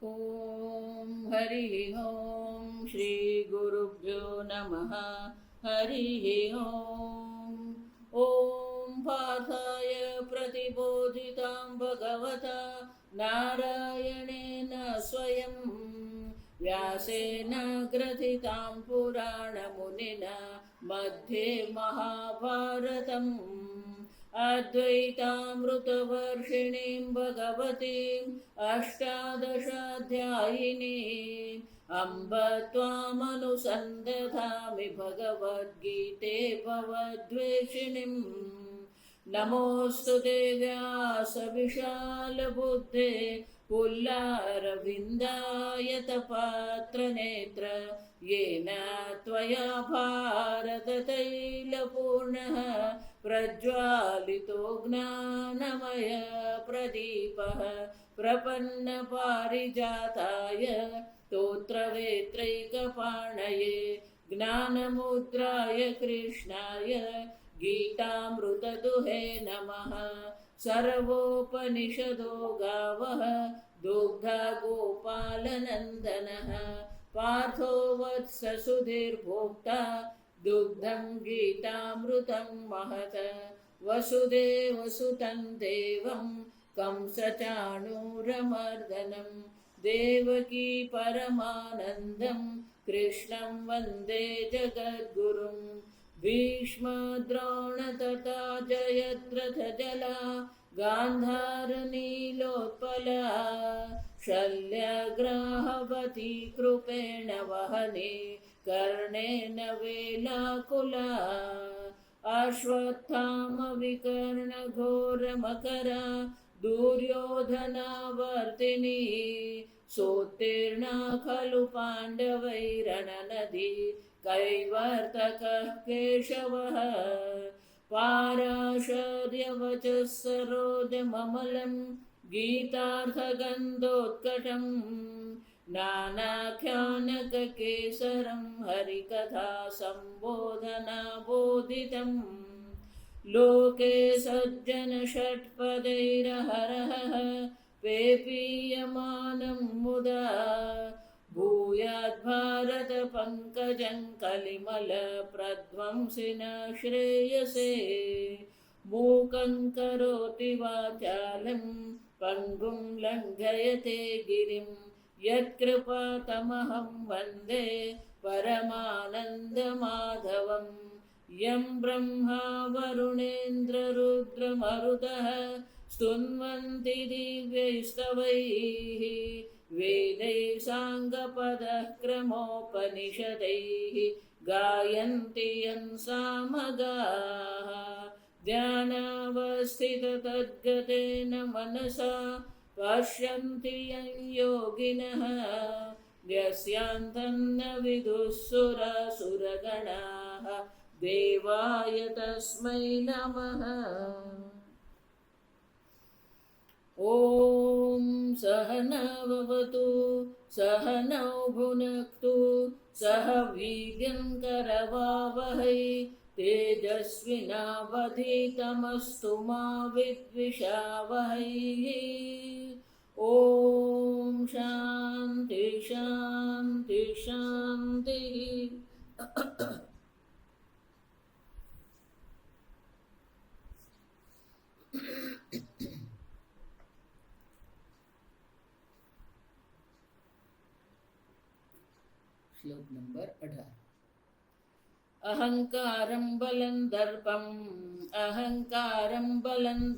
ॐ हरिः ॐ श्रीगुरुभ्यो नमः। हरिः ॐ पार्थाय प्रतिबोधितां भगवता नारायणेन स्वयं व्यासेन ग्रथितां पुराणमुनिना मध्ये महाभारतम् अद्वैतामृतवर्षिणीं भगवतीम् अष्टादशाध्यायिनीम् अम्ब त्वामनुसन्दधामि भगवद्गीते भवद्वेषिणीम्। नमोऽस्तु ते व्यासविशालबुद्धे पुल्लारविन्दायतपात्रनेत्र येन त्वया भारततैलपूर्णः प्रज्वालितो ज्ञानमय प्रदीपः प्रपन्नपारिजाताय स्तोत्रवेत्रैकपाणये ज्ञानमुद्राय कृष्णाय गीतामृतदुहे नमः। सर्वोपनिषदो गावः दुग्धा गोपालनन्दनः पार्थो वत्स सुधीर्भोक्ता दुग्धं गीतामृतं महत्। वसुदेवसुतं देवं कंसचाणूरमर्दनं देवकी परमानन्दं कृष्णं वन्दे जगद्गुरुं। भीष्मद्रोण तथा जयद्रथजला गान्धारनीलोत्पला शल्यग्राहवती कृपेण वहने कर्णेन वेलाकुला अश्वत्थामविकर्णघोरमकरा दुर्योधनावर्तिनी सोत्तीर्णा खलु पाण्डवैरणनदी कैवर्तकः केशवः। पाराशर्यवचः सरोजममलं गीतार्थगन्धोत्कटम् नानाख्यानककेसरं हरिकथा सम्बोधनाबोधितम्। लोके सज्जनषट्पदैरहरः पेपीयमानं मुदा भूयाद्भारतपङ्कजं कलिमलप्रध्वंसिन श्रेयसे। मूकं करोति वाचालं पङ्गुं लङ्घयते गिरिं यत्कृपातमहं वन्दे परमानन्दमाधवम्। यं ब्रह्मा वरुणेन्द्ररुद्रमरुतः स्तुन्वन्ति दिव्यैस्तवैः वेदैः साङ्गपदः क्रमोपनिषदैः गायन्ति यं सामगाः। ध्यानावस्थिततद्गतेन मनसा पश्यन्ति यं योगिनः यस्यान्तं न विदुः सुरगणाः देवाय तस्मै नमः। ॐ सहनाववतु सहनौ भुनक्तु सह वीर्यं करवावहै तेजस्विनावधीतमस्तु मा विद्विषावहै। ॐ शान्ति शान्ति शान्तिः। श्लोक नंबर 18। अहंकारं बलं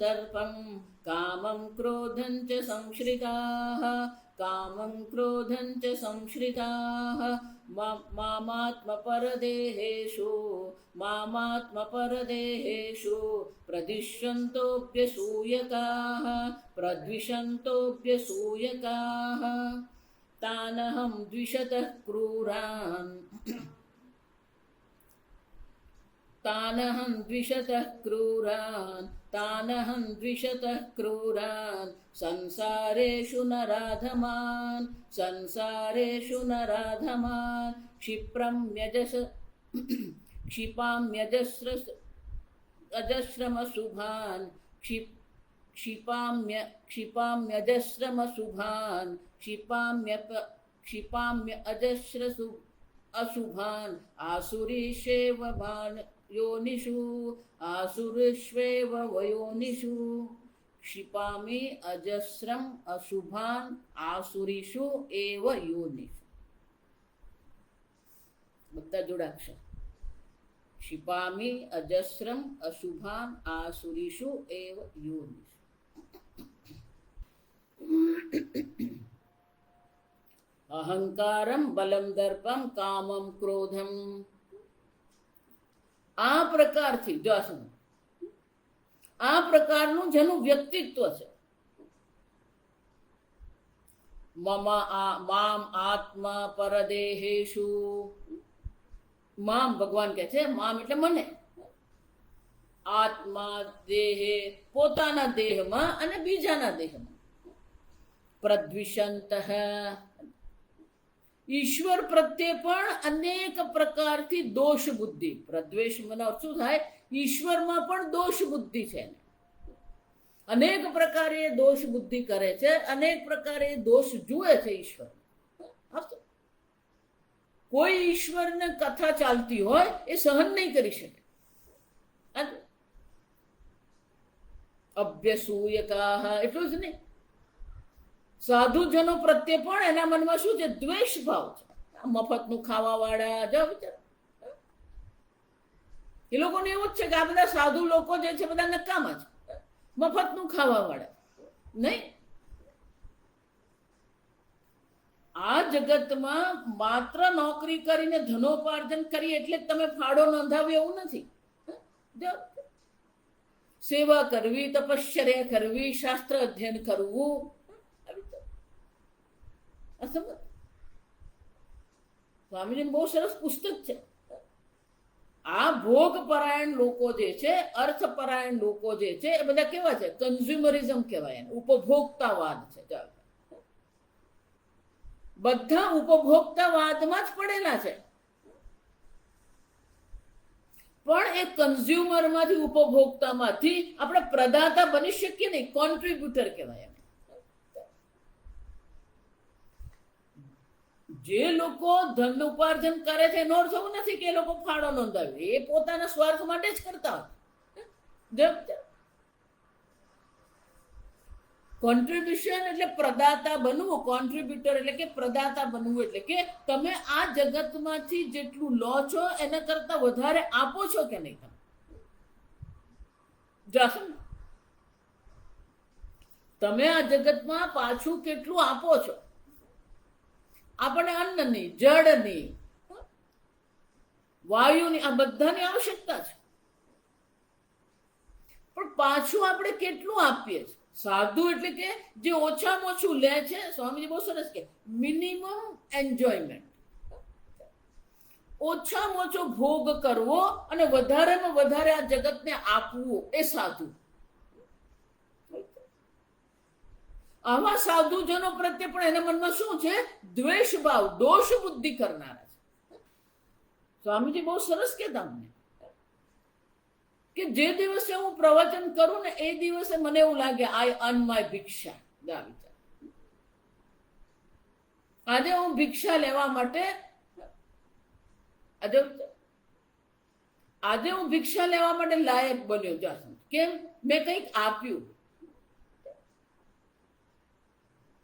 दर्पं कामं क्रोधं च संश्रिताः मामात्मपरदेहेषु प्रद्विषन्तोऽभ्यसूयकाः तानहं द्विषतः क्रूरान् संसारेषु नराधमान् क्षिपाम्यजस्रमशुभान् क्षिपाम्यजस्रमशुभान् क्षिपाम्य अजस्रसु अशुभान् आसुरीष्वेव योनिषु आसुरीष्वेव वयोनिषु क्षिपामि अजस्रम अशुभान् आसुरीषु एव योनिषु. બધા જોડાક્ષર. क्षिपामि अजस्रम अशुभान् आसुरीषु एव योनिषु. અહંકારમ બલમ દર્પમ કામમ ક્રોધમ. આ પ્રકારથી જો આ પ્રકારનું જેનું વ્યક્તિત્વ છે, મામ આત્મા પરદેહેશુ. મામ ભગવાન કહે છે, મામ એટલે મને, આત્મા દેહે પોતાના દેહમાં અને બીજાના દેહમાં, પ્રદ્વિષંત ઈશ્વર પ્રત્યે પણ અનેક પ્રકારથી દોષ બુદ્ધિ. પ્રદ્વેષ મને શું થાય? ઈશ્વરમાં પણ દોષ બુદ્ધિ છે, અનેક પ્રકારે દોષ બુદ્ધિ કરે છે, અનેક પ્રકારે દોષ જુએ છે ઈશ્વર. કોઈ ઈશ્વરને કથા ચાલતી હોય એ સહન નહીં કરી શકે. અભ્યસૂયકાહ એટલું જ નહીં, સાધુજનો પ્રત્યે પણ એના મનમાં શું છે? દ્વેષ ભાવ છે. મફતનું ખાવા વાળા જો વિચાર, એ લોકોને એવું જ છે કે આ બધા સાધુ લોકો જે છે બધા નકામા છે, મફતનું ખાવા વાળા નહીં. આ જગતમાં માત્ર નોકરી કરીને ધનોપાર્જન કરી એટલે તમે ફાળો નોંધાવ્યો એવું નથી. સેવા કરવી, તપશ્ચર્યા કરવી, શાસ્ત્ર અધ્યયન કરવું, સ્વામીજી બહુ સરસ પુસ્તક છે. આ ભોગ પરાયણ લોકો જે છે, અર્થ પરાયણ લોકો જે છે, એ બધા કેવા છે? કન્ઝ્યુમરિઝમ કહેવાય, ઉપભોક્તાવાદ છે. બધા ઉપભોક્તાવાદમાં જ પડેલા છે. પણ એ કન્ઝ્યુમરમાંથી, ઉપભોક્તામાંથી આપણે પ્રદાતા બની શકીએ નહીં, કોન્ટ્રીબ્યુટર કહેવાય. જે લોકો ધન ઉપાર્જન કરે છે એનો અર્થ એવું નથી કે એ લોકો ફાળો નોંધાવે, એ પોતાના સ્વાર્થ માટે જ કરતા હોય. કોન્ટ્રીબ્યુશન એટલે પ્રદાતા બનવું, કોન્ટ્રીબ્યુટર એટલે કે પ્રદાતા બનવું, એટલે કે તમે આ જગતમાંથી જેટલું લો છો એના કરતા વધારે આપો છો કે નહીં. તમે આ જગતમાં પાછું કેટલું આપો છો? આપણે અન્નની, જળની, વાયુની, આ બધાની આવશ્યકતા છે, પણ પાછું આપણે કેટલું આપીએ છીએ? સાધુ એટલે કે જે ઓછામાં ઓછું લે છે, સ્વામીજી બહુ સરસ કે મિનિમમ એન્જોયમેન્ટ, ઓછામાં ઓછો ભોગ કરવો અને વધારેમાં વધારે આ જગતને આપવું, એ સાધુ. આવા સાધુજનો પ્રત્યે પણ એના મનમાં શું છે? દ્વેષ ભાવ, દોષ બુદ્ધિ કરનારા છે. સ્વામીજી બહુ સરસ કહેતા મને કે જે દિવસે હું પ્રવચન કરું ને એ દિવસે મને એવું લાગે આઈ અર્ન માય ભિક્ષા. આજે હું ભિક્ષા લેવા માટે આજે હું ભિક્ષા લેવા માટે લાયક બન્યો. કેમ? મેં કંઈક આપ્યું.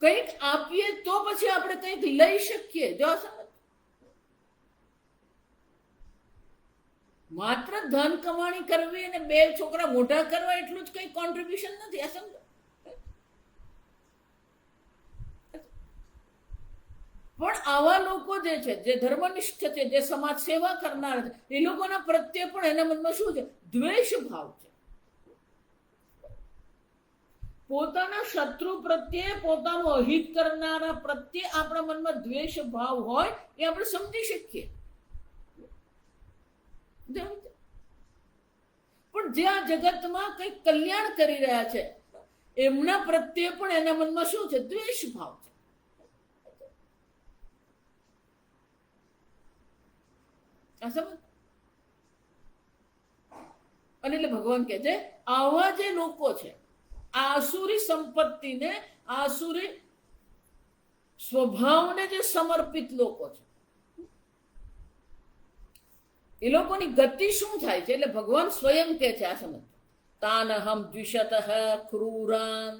કંઈક આપીએ તો પછી આપણે કંઈક લઈ શકીએ. જો માત્ર ધન કમાણી કરવી અને બે છોકરા મોટા કરવા એટલું જ કઈ કોન્ટ્રીબ્યુશન નથી. આ સમજો. પણ આવા લોકો જે છે, જે ધર્મનિષ્ઠ છે, જે સમાજ સેવા કરનાર છે, એ લોકોના પ્રત્યે પણ એના મનમાં શું છે? દ્વેષ ભાવ છે. પોતાના શત્રુ પ્રત્યે, પોતાનું અહિત કરનારા પ્રત્યે આપણા મનમાં દ્વેષ ભાવ હોય એ આપણે સમજી શકીએ. પણ જે આ જગતમાં કંઈક કલ્યાણ કરી રહ્યા છે એમના પ્રત્યે પણ એના મનમાં શું છે? દ્વેષ ભાવ છે. અને એટલે ભગવાન કહે છે આવા જે લોકો છે, આ આસુરી સંપત્તિને, આસુરી સ્વભાવને જે સમર્પિત લોકો છે, એ લોકોની ગતિ શું થાય છે? એટલે ભગવાન સ્વયં કહે છે, આ સમજ, તાનહમ દ્વિષતઃ ક્રૂરાન.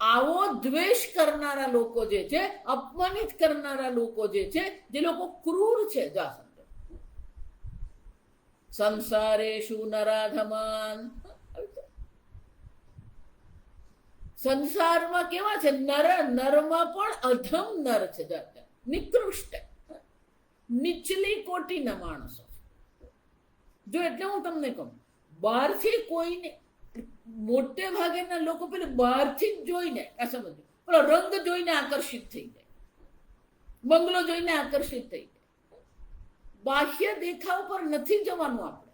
આવો દ્વેષ કરનારા લોકો જે છે, અપમાનિત કરનારા લોકો જે છે, જે લોકો ક્રૂર છે, સંસારેષુ નરાધમાન. સંસારમાં કેવા છે? નર, નરમાં પણ અધમ નર છે, નિકૃષ્ટ, નીચલી કોટીના માણસો. જો એટલે હું તમને કહું, બહારથી કોઈને, મોટે ભાગેના લોકો પેલા બહારથી જ જોઈને, આ સમજો, પેલો રંગ જોઈને આકર્ષિત થઈ જાય, બંગલો જોઈને આકર્ષિત થઈ જાય. બાહ્ય દેખાવ પર નથી જવાનું આપણે.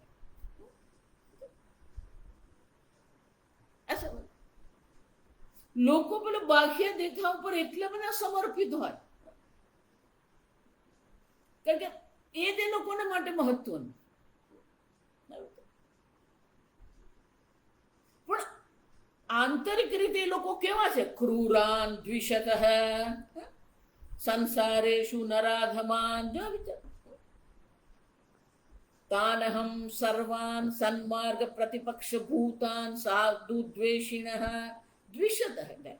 લોકો પેલો બાહ્ય દેખાવ પર એટલા બધા સમર્પિત હોય, કારણ કે એ જ લોકોને માટે મહત્વનું. પણ આંતરિક રીતે એ લોકો કેવા છે? ક્રૂરાન દ્વિષતઃ સંસારેષુ નરાધમાન. જો વિચાર, તાનહમ સર્વાન સન્માર્ગ પ્રતિપક્ષ ભૂતાન સાધુ દ્વેષિણઃ. દ્વિષતઃ એટલે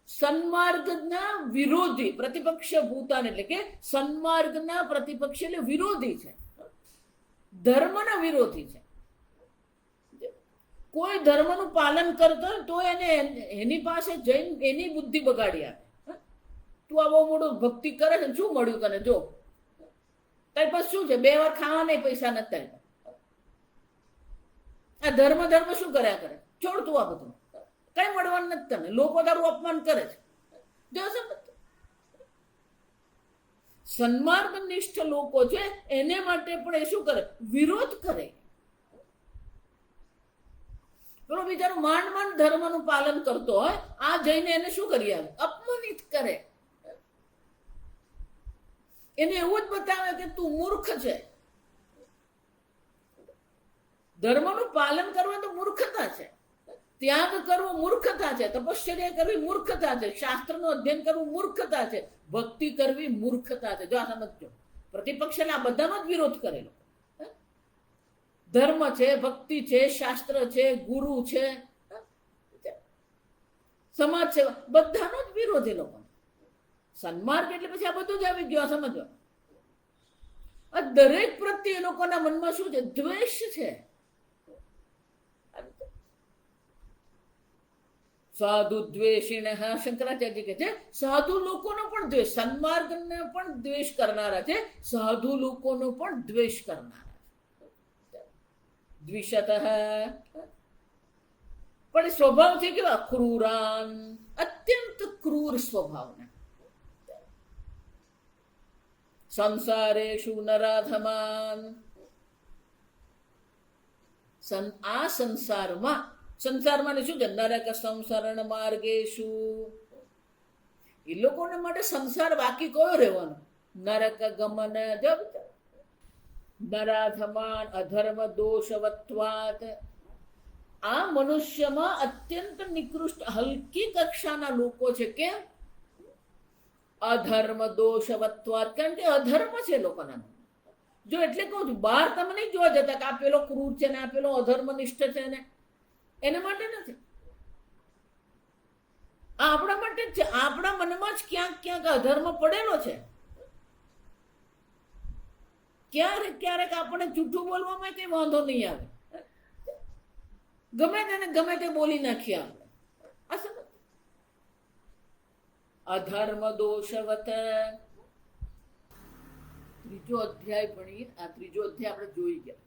સન્માર્ગના વિરોધી, પ્રતિપક્ષ ભૂતાન એટલે કે સન્માર્ગના પ્રતિપક્ષ એટલે વિરોધી છે, ધર્મના વિરોધી છે. કોઈ ધર્મનું પાલન કરતો હોય તો એને, એની પાસે જઈને એની બુદ્ધિ બગાડી આપે. તું આ બહુ મોટું ભક્તિ કરે છે, શું મળ્યું તને? જો તારી પાસે શું છે? 2 વાર ખાવા નહીં, પૈસા નથી તારી પાસે. આ ધર્મ ધર્મ શું કર્યા કરે? છોડ તું આ બધું, કઈ મળવાનું નથી તને. લોકો તારું અપમાન કરે છે. જો સન્માર્ગનિષ્ઠ લોકો છે, એને માટે પણ એ શું કરે? વિરોધ કરે. પેલો બિચારો માંડ માંડ ધર્મનું પાલન કરતો હોય, આ જઈને એને શું કરી આવે? અપમાનિત કરે. એને એવું જ બતાવે કે તું મૂર્ખ છે. ધર્મનું પાલન કરવું તો મૂર્ખતા છે, ત્યાગ કરવો મૂર્ખતા છે, તપશ્ચર્યા કરવી મૂર્ખતા છે, શાસ્ત્રનું અધ્યયન કરવું મૂર્ખતા છે, ભક્તિ કરવી મૂર્ખતા છે. જો આ સમજો, પ્રતિપક્ષને આ બધાનો જ વિરોધ કરેલો. ધર્મ છે, ભક્તિ છે, શાસ્ત્ર છે, ગુરુ છે, સમાજ છે, બધાનો જ વિરોધ એ લોકો. સન્માર્ગ એટલે પછી આ બધું જ આવી ગયું. સમજો, આ દરેક પ્રત્યે એ લોકોના મનમાં શું છે? દ્વેષ છે. સાધુ દ્વેષિણ. શંકરાચાર્ય કહે છે સાધુ લોકોનો પણ દ્વેષ, સન્માર્ગને પણ દ્વેષ કરનારા છે, સાધુ લોકોનો પણ દ્વેષ કરનારા. દ્વિષતઃ પણ સ્વભાવથી કેવા? ક્રૂરાન, અત્યંત ક્રૂર સ્વભાવના. સંસારેષુ નરાધમાન. આ સંસારમાં, સંસારમાં શું છે? નરક સંસરણ માર્ગેષુ. એ લોકોને માટે સંસાર બાકી કયો રહેવાનો? નરક ગમન. નરાધમાન અધર્મ દોષવત્વાત. આ મનુષ્યમાં અત્યંત નિકૃષ્ટ, હલકી કક્ષાના લોકો છે. કેમ? અધર્મ દોષવત્વાત, કારણ કે અધર્મ છે લોકોના. જો એટલે કહું છું, બહાર તમે નહીં જોવા જતા કે આ પેલો ક્રૂર છે ને આ પેલો અધર્મનિષ્ઠ છે ને, એના માટે નથી. આ આપણા માટે જ છે. આપણા મનમાં જ ક્યાંક ક્યાંક અધર્મ પડેલો છે. ક્યારેક ક્યારેક આપણે જૂઠું બોલવામાં કઈ વાંધો નહીં આવે, ગમે તેને ગમે તે બોલી નાખીએ આપણે. અધર્મ દોષવત. ત્રીજો અધ્યાય ભણીએ. આ ત્રીજો અધ્યાય આપણે જોઈ ગયા.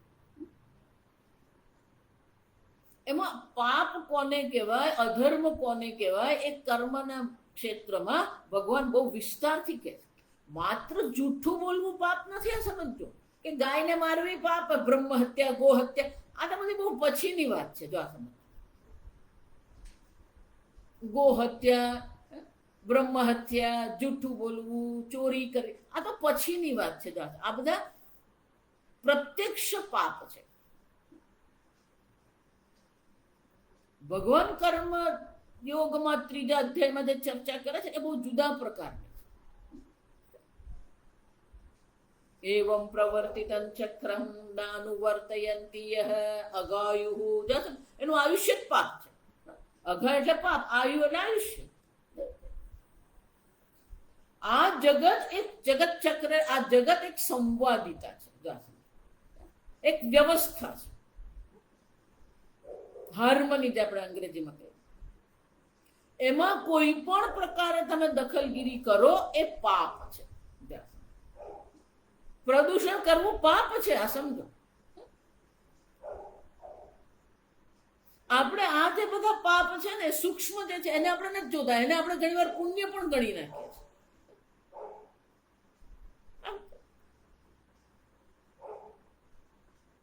એમાં પાપ કોને કહેવાય, અધર્મ કોને કહેવાય, એ કર્મના ક્ષેત્રમાં ભગવાન બહુ વિસ્તારથી કહે છે. માત્ર જૂઠું બોલવું પાપ નથી. આ સમજો કે ગાયને મારવી પાપ, બ્રહ્મ હત્યા, ગો હત્યા, આ તો બધી બહુ પછીની વાત છે. જો આ સમજ, ગો હત્યા, બ્રહ્મ હત્યા, જૂઠું બોલવું, ચોરી કરવી, આ તો પછીની વાત છે. જો આ બધા પ્રત્યક્ષ પાપ છે. ભગવાન કર્મ યોગમાં 3જા અધ્યાયમાં જે ચર્ચા કરે છે એ બહુ જુદા પ્રકારની. એવં પ્રવર્તિતં ચક્રમ નાનુવર્તયંતી યહ અગાયુઃ. એનું આયુષ્ય જ પાપ છે. અઘા એટલે પાપ, આયુ એટલે આયુષ્ય. આ જગત એક જગત ચક્ર, આ જગત એક સંવાદિતા છે, એક વ્યવસ્થા છે, હાર્મની જે આપણે અંગ્રેજીમાં કહીએ. એમાં કોઈ પણ પ્રકારે તમે દખલગીરી કરો એ પાપ છે. પ્રદૂષણ કરવું પાપ છે, આ સમજો. આપણે આ જે બધા પાપ છે ને સૂક્ષ્મ જે છે એને આપણે નથી જોતા, એને આપણે ઘણી વાર પુણ્ય પણ ગણી નાખીએ છીએ.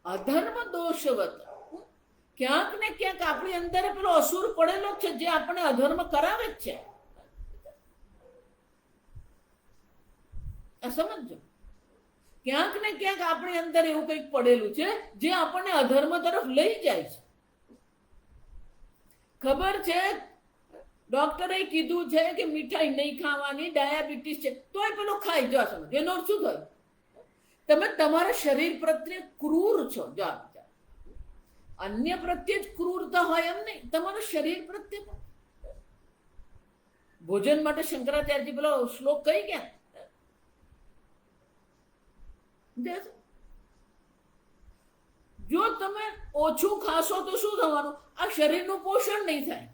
અધર્મ દોષવત ક્યાંક ને ક્યાંક આપણી અંદર પેલો અસુર પડેલો છે જે આપણે અધર્મ કરાવે જ છે. સમજો, ક્યાંક ને ક્યાંક આપણી અંદર એવું કંઈક પડેલું છે જે આપણને અધર્મ તરફ લઈ જાય છે. ખબર છે ડોક્ટરે કીધું છે કે મીઠાઈ નહીં ખાવાની, ડાયાબિટીસ છે, તોય પેલો ખાઈ જો. સમજ, એનો શું થયું? તમે તમારા શરીર પ્રત્યે ક્રૂર છો. જો અન્ય પ્રત્યે જ ક્રૂરતા હોય એમ નહીં, તમારા શરીર પ્રત્યે પણ. ભોજન માટે શંકરાચાર્યજી પેલો શ્લોક કહી ગયા. જો તમે ઓછું ખાશો તો શું થવાનું? આ શરીરનું પોષણ નહીં થાય.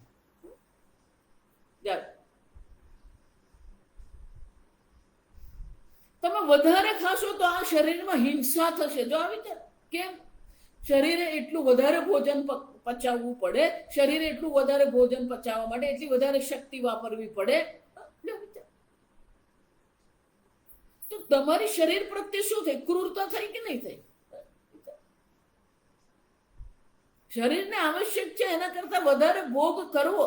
તમે વધારે ખાશો તો આ શરીરમાં હિંસા થશે. જો આવી વિચાર કેમ? શરીરે એટલું વધારે ભોજન પચાવવું પડે, શરીરે એટલું વધારે ભોજન પચાવવા માટે એટલી વધારે શક્તિ વાપરવી પડે. તો તમારી શરીર પ્રત્યે શું થઈ? ક્રૂરતા થઈ કે નહીં થઈ? શરીરને આવશ્યક છે એના કરતા વધારે ભોગ કરવો.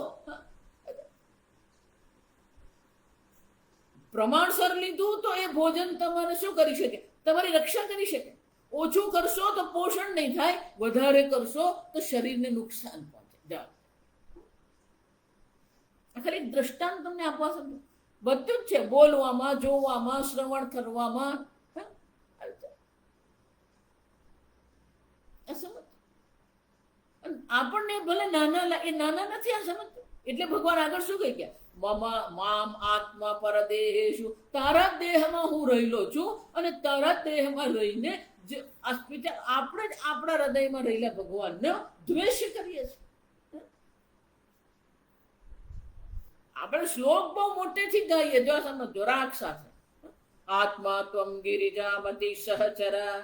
પ્રમાણસર લીધું તો એ ભોજન તમારે શું કરી શકે? તમારી રક્ષા કરી શકે. ઓછું કરશો તો પોષણ નહીં થાય, વધારે કરશો તો શરીરને નુકસાન પહોંચે. ખાલી દ્રષ્ટાંત તમને આપવા સમજો. બધું જ છે, બોલવામાં, જોવામાં, શ્રવણ કરવામાં. આપણને ભલે નાના એ નાના નથી. આ સમજ એટલે ભગવાન આગળ શું કહી ગયા? મામ આત્મા પરદેહેષુ. તારા દેહમાં હું રહેલો છું અને તારા દેહમાં રહીને આપણે જ આપણા હૃદયમાં રહેલા ભગવાનનો દ્વેષ કરીએ છીએ. આપણે શ્લોક બહુ મોટેથી ગાઈએ. જો સમજો, રાગ સાથે આત્મા ત્વમ ગિરિજામતી સહચરા.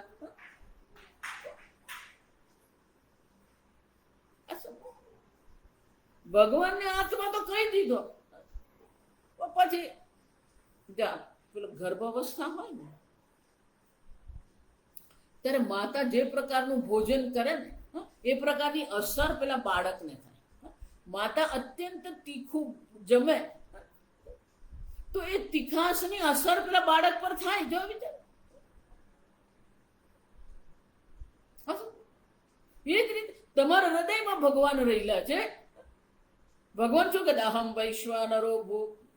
ભગવાનને આત્મા તો કહી દીધો. પછી પેલો ગર્ભાવસ્થા હોય ને ત્યારે માતા જે પ્રકારનું ભોજન કરે ને એ પ્રકારની અસર પેલા બાળકને થાય. માતા અત્યંત તીખું જમે તો એ તીખાશની અસર પેલા બાળક પર થાય. જો વિચાર, એ જ રીતે તમારા હૃદયમાં ભગવાન રહેલા છે. ભગવાન શું કહે? અહમ વૈશ્વાનરો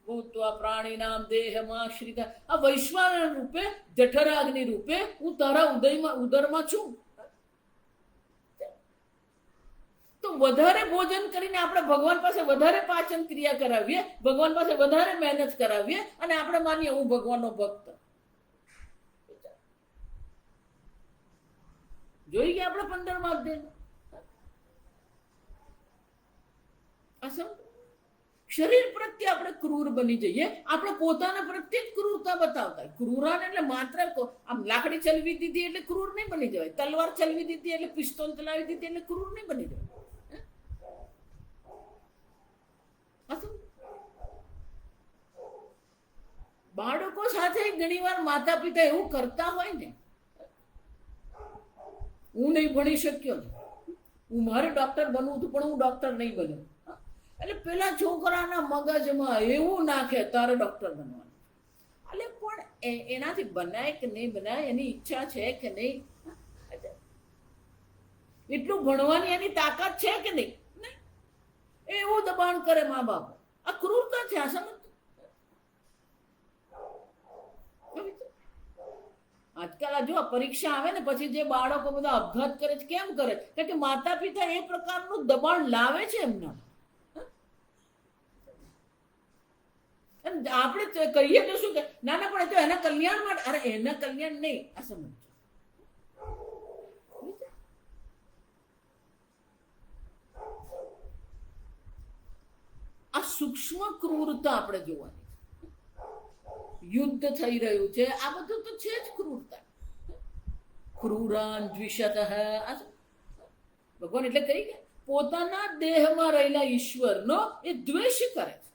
ભૂત્વા પ્રાણીનામ દેહમાં શ્રીત. આ વૈશ્વાનર રૂપે, જઠરાગ્નિ રૂપે હું તારા ઉદરમાં છું. તો વધારે ભોજન કરીને આપણે ભગવાન પાસે વધારે પાચન ક્રિયા કરાવીએ, ભગવાન પાસે વધારે મહેનત કરાવીએ અને આપણે માનીએ હું ભગવાનનો ભક્ત. જોઈ ગયા આપણે 15મા અધ્યાય. શરીર પ્રત્યે આપણે ક્રૂર બની જઈએ. આપણે પોતાના પ્રત્યે જ ક્રૂરતા બતાવતા. ક્રૂરાને એટલે માત્ર આમ લાકડી ચલવી દીધી એટલે ક્રૂર નહીં બની જવાય. તલવાર ચલવી દીધી એટલે પિસ્તોલ ચલાવી દીધી એટલે ક્રૂર નહીં બની જવાય. બાળકો સાથે ઘણીવાર માતા પિતા એવું કરતા હોય ને, હું નહીં ભણી શક્યો ને, હું મારે ડોક્ટર બનવું હતું પણ હું ડોક્ટર નહીં બન્યો. એટલે પેલા છોકરાના મગજમાં એવું નાખે તારે ડોક્ટર બનવાનું. એટલે પણ એનાથી બનાય કે નહીં બનાય, એની ઈચ્છા છે કે નહીં, એટલું ભણવાની એની તાકાત છે કે નહીં. એવું દબાણ કરે મા બાપ. આ ક્રૂરતા છે. આ સમજ. આજકાલ આ જો પરીક્ષા આવે ને પછી જે બાળકો બધા અપઘાત કરે છે, કેમ કરે? કારણ કે માતા પિતા એ પ્રકારનું દબાણ લાવે છે એમના. આપણે કહીએ તો શું કે ના ના પણ એ તો એના કલ્યાણ માટે. અરે એના કલ્યાણ નહીં. આ સમજ. આ સૂક્ષ્મ ક્રૂરતા આપણે જોવાની. યુદ્ધ થઈ રહ્યું છે, આ બધું તો છે જ ક્રૂરતા. ક્રૂરાન દ્વિષતઃ. ભગવાન એટલે કહી ગયા પોતાના દેહમાં રહેલા ઈશ્વરનો એ દ્વેષ કરે છે.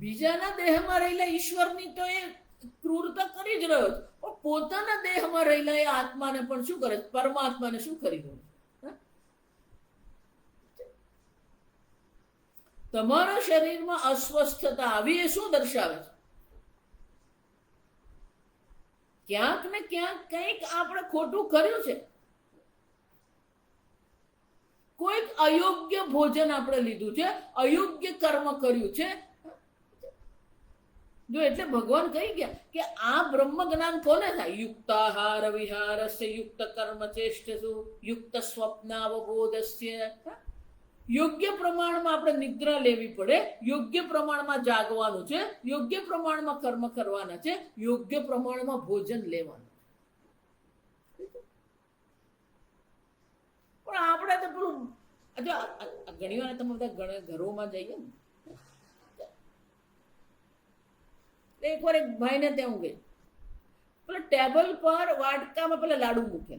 બીજાના દેહમાં રહેલા ઈશ્વરની તો એ ક્રૂરતા કરી જ રહ્યો છે, પણ પોતાના દેહમાં રહેલા એ આત્માને પણ શું કરે? પરમાત્માને શું કરી રહ્યો? તમારા શરીરમાં અસ્વસ્થતા આવી એ શું દર્શાવે છે? ક્યાંક ને ક્યાંક કંઈક આપણે ખોટું કર્યું છે. કોઈક અયોગ્ય ભોજન આપણે લીધું છે, અયોગ્ય કર્મ કર્યું છે. જો એટલે ભગવાન કહી ગયા કે આ બ્રહ્મ જ્ઞાન કોને થાય? યુક્તાહાર વિહારસ્ય યુક્ત કર્મ ચેષ્ટસુ યુક્ત સ્વપ્નાવબોધસ્ય. યોગ્ય પ્રમાણમાં આપણે નિદ્રા લેવી પડે, યોગ્ય પ્રમાણમાં જાગવાનું છે, યોગ્ય પ્રમાણમાં કર્મ કરવાના છે, યોગ્ય પ્રમાણમાં ભોજન લેવાનું. પણ આપણે તો પેલું ઘણી વાર તમે બધા ઘરોમાં જઈએ ને, એકવાર એક ભાઈને ત્યાં હું ગઈ, પેલા ટેબલ પર વાટકામાં પેલા લાડુ મૂકે.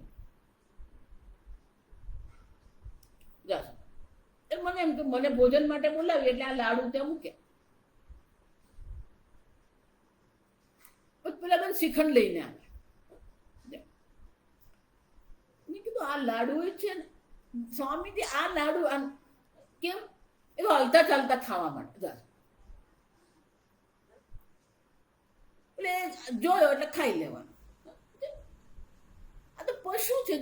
મને એમ કે મને ભોજન માટે બોલાવી એટલે આ લાડુ ત્યાં મૂકે. પેલા બેન શ્રીખંડ લઈને આવે. મેં કીધું આ લાડુ છે ને સ્વામીજી, આ લાડુ કેમ? એ હલતા ચાલતા ખાવા માટે. એટલે જોયો એટલે ખાઈ લેવાનું. આ તો પશુ છે.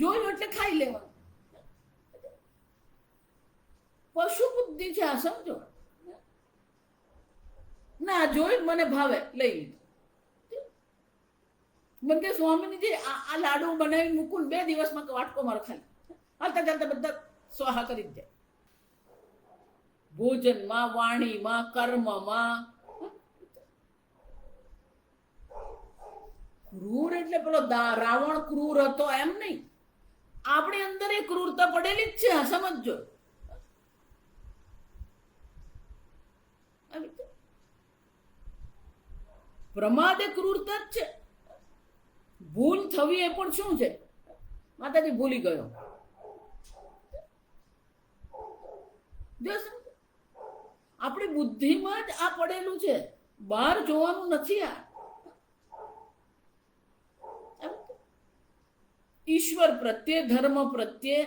જોયો એટલે ખાઈ લેવાનું. પશુ બુદ્ધિ છે આ, સમજો. ના જોઈ મને ભાવે લઈ લીધું. મને કે સ્વામીજી આ લાડુ બનાવી મૂકું 2 દિવસમાં વાટકો મારો ખાલી. હાલતા ચાલતા બધા સ્વાહા કરી દે. ભોજનમાં, વાણીમાં, કર્મમાં. ક્રૂર એટલે પેલો રાવણ ક્રૂર હતો એમ નહીં. આપણી અંદર એ ક્રૂરતા પડેલી જ છે. આ સમજો. પ્રમાદ એ ક્રૂરતા જ છે. ભૂલ થવી એ પણ શું છે? માતાજી ભૂલી ગયો. આપણી બુદ્ધિમાં જ આ પડેલું છે, બહાર જોવાનું નથી. આ ઈશ્વર પ્રત્યે, ધર્મ પ્રત્યે,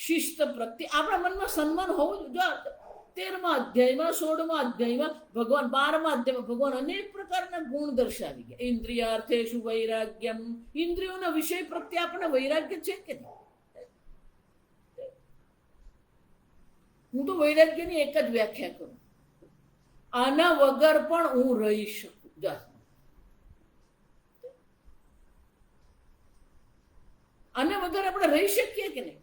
શિસ્ત પ્રત્યે આપણા મનમાં સન્માન હોવું જોઈએ. 13મા અધ્યાયમાં, 16મા અધ્યાયમાં ભગવાન, 12મા અધ્યાયમાં ભગવાન અનેક પ્રકારના ગુણ દર્શાવી ગયા. ઇન્દ્રિયાર્થેષુ વૈરાગ્યમ. ઇન્દ્રિયોના વિષય પ્રત્યે આપણને વૈરાગ્ય છે કે નહીં? હું તો વૈરાગ્યની એક જ વ્યાખ્યા કરું, આના વગર પણ હું રહી શકું. આના વગર આપણે રહી શકીએ કે નહીં?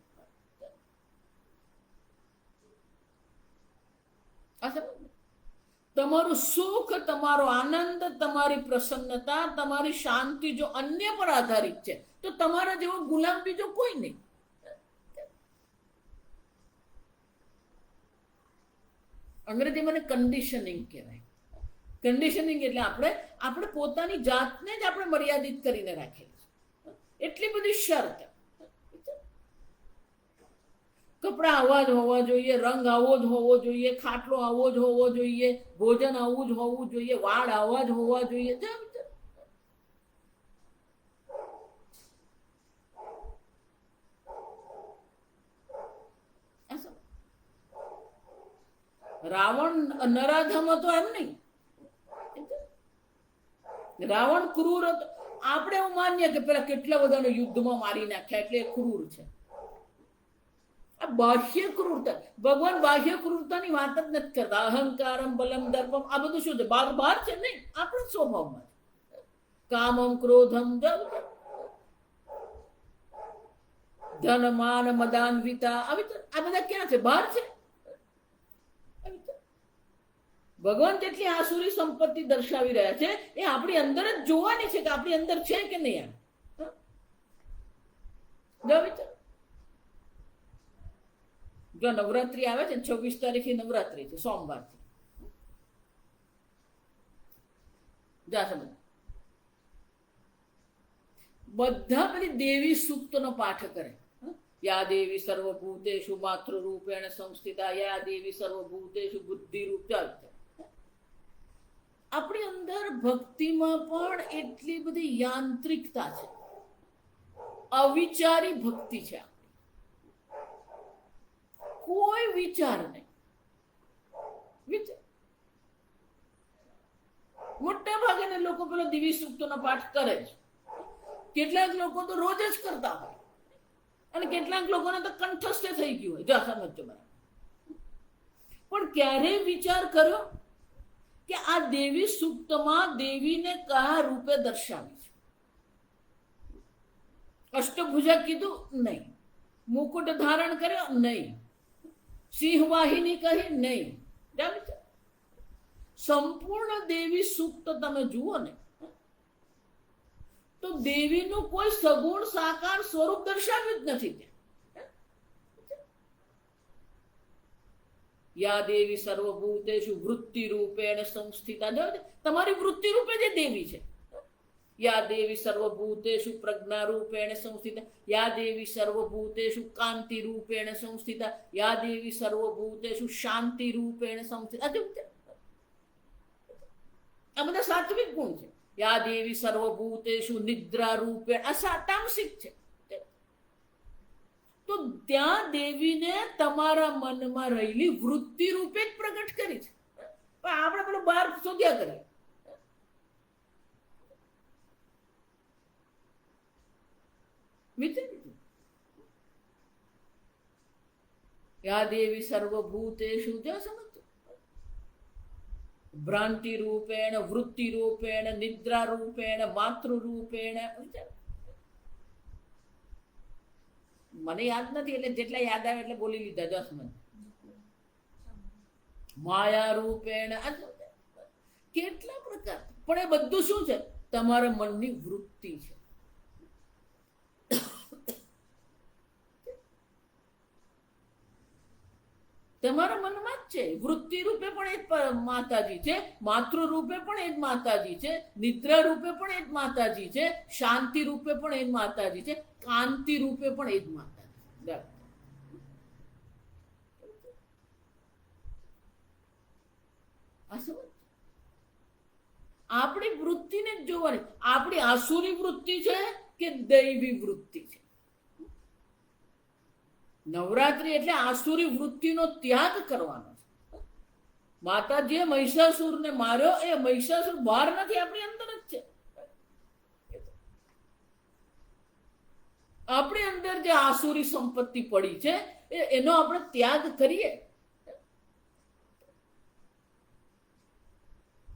તમારું સુખ, તમારો આનંદ, તમારી પ્રસન્નતા, તમારી શાંતિ જો અન્ય પર આધારિત છે તો તમારા જેવો ગુલામ બીજો કોઈ નહીં. અંગ્રેજી મને કન્ડિશનિંગ કહેવાય. કન્ડિશનિંગ એટલે આપણે પોતાની જાતને જ આપણે મર્યાદિત કરીને રાખેલી છે. એટલી બધી શરત. કપડા આવા જ હોવા જોઈએ, રંગ આવો જ હોવો જોઈએ, ખાટલો આવો જ હોવો જોઈએ, ભોજન આવું જ હોવું જોઈએ, વાળ આવા જ હોવા જોઈએ. રાવણ નરાધમ હતો એમ નહીં. રાવણ ક્રૂર હતો. આપણે એવું માનીએ કે પેલા કેટલા બધાને યુદ્ધમાં મારી નાખ્યા એટલે એ ક્રૂર છે. આ બાહ્ય ક્રૂરતા, ભગવાન બાહ્ય ક્રૂરતાની વાત જ નથી કરતા. અહંકારમ બલમ દર્પમ આ બધું શું છે? બહાર છે નહીં, આપણા સ્વભાવમાં છે. કામમ ક્રોધમ ધન માન મદાન્વિતા આ બધા ક્યાં છે? બહાર છે. ભગવાન જેટલી આસુરી સંપત્તિ દર્શાવી રહ્યા છે એ આપણી અંદર જ જોવાની છે કે આપણી અંદર છે કે નહીં. જો નવરાત્રી આવે છે, 26 તારીખે નવરાત્રી છે, સોમવારથી. બધા પેલી દેવી સૂક્તનો પાઠ કરે. યા દેવી સર્વભૂતેષુ માતૃરૂપેણ સંસ્થિતા યા દેવી સર્વભૂતેષુ બુદ્ધિરૂપ. આપણી અંદર ભક્તિમાં પણ એટલી બધી યાંત્રિકતા છે, અવિચારી ભક્તિ છે. કોઈ વિચાર નહીં. મોટા ભાગે લોકો પેલો દિવ્ય સૂક્તનો પાઠ કરે છે. કેટલાક લોકો તો રોજ જ કરતા હોય અને કેટલાક લોકોને તો કંઠસ્થ થઈ ગયું હોય. જો સમજો બરાબર. પણ ક્યારેય વિચાર કર્યો કે આ દેવી સૂક્તમાં દેવીને કયા રૂપે દર્શાવી છે? અષ્ટભુજા કીધું? નહીં. મુકુટ ધારણ કર્યો? નહીં. સિંહવાહિની કહી? નહીં. સંપૂર્ણ દેવી સૂક્ત તમે જુઓ ને તો દેવીનું કોઈ સગુણ સાકાર સ્વરૂપ દર્શાવ્યું જ નથી. યા દેવી સર્વભૂતેષુ વૃત્તિ રૂપેણ સંસ્થિતા. તમારી વૃત્તિ રૂપે જે દેવી છે. યા દેવી સર્વભૂતેષુ પ્રજ્ઞા રૂપેણ સંસ્થિતા યા દેવી સર્વભૂતેષુ કાંતિ રૂપેણ સંસ્થિતા યા દેવી સર્વભૂતેષુ શાંતિ રૂપેણ સંસ્થિતા. આ બધા સાત્વિક ગુણ છે. યા દેવી સર્વભૂતેષુ નિદ્રા રૂપેણ આ તામસિક છે. તો ત્યાં દેવીને તમારા મનમાં રહેલી વૃત્તિ રૂપે જ પ્રગટ કરી છે. પણ આપણે પેલું બહાર શોધ્યા કરીએ. યા દેવી સર્વભૂતેષુ સમજો ભ્રાંતિ રૂપેણ વૃત્તિ રૂપેણ નિદ્રા રૂપેણ માતૃ રૂપેણ. મને યાદ નથી એટલે જેટલા યાદ આવે એટલે બોલી લીધા. 10 મિનિટ. માયા રૂપેણ કેટલા પ્રકાર. પણ એ બધું શું છે? તમારા મનની વૃત્તિ છે. તમારા મનમાં જ છે. વૃત્તિ રૂપે પણ એ જ માતાજી છે, માતૃ રૂપે પણ એ જ માતાજી છે, નિદ્રા રૂપે પણ એ જ માતાજી છે, શાંતિ રૂપે પણ એ જ માતાજી છે, કાંતિ રૂપે પણ એ જ માતાજી. આપણી વૃત્તિને જ જોવાની. આપણી આસુરી વૃત્તિ છે કે દૈવી વૃત્તિ છે? નવરાત્રી એટલે આસુરી વૃત્તિનો ત્યાગ કરવાનો છે. માતાજીએ મહિષાસુરને માર્યો, એ મહિષાસુર બહાર નથી, આપણી અંદર જ છે. આપણી અંદર જે આસુરી સંપત્તિ પડી છે એનો આપણે ત્યાગ કરીએ.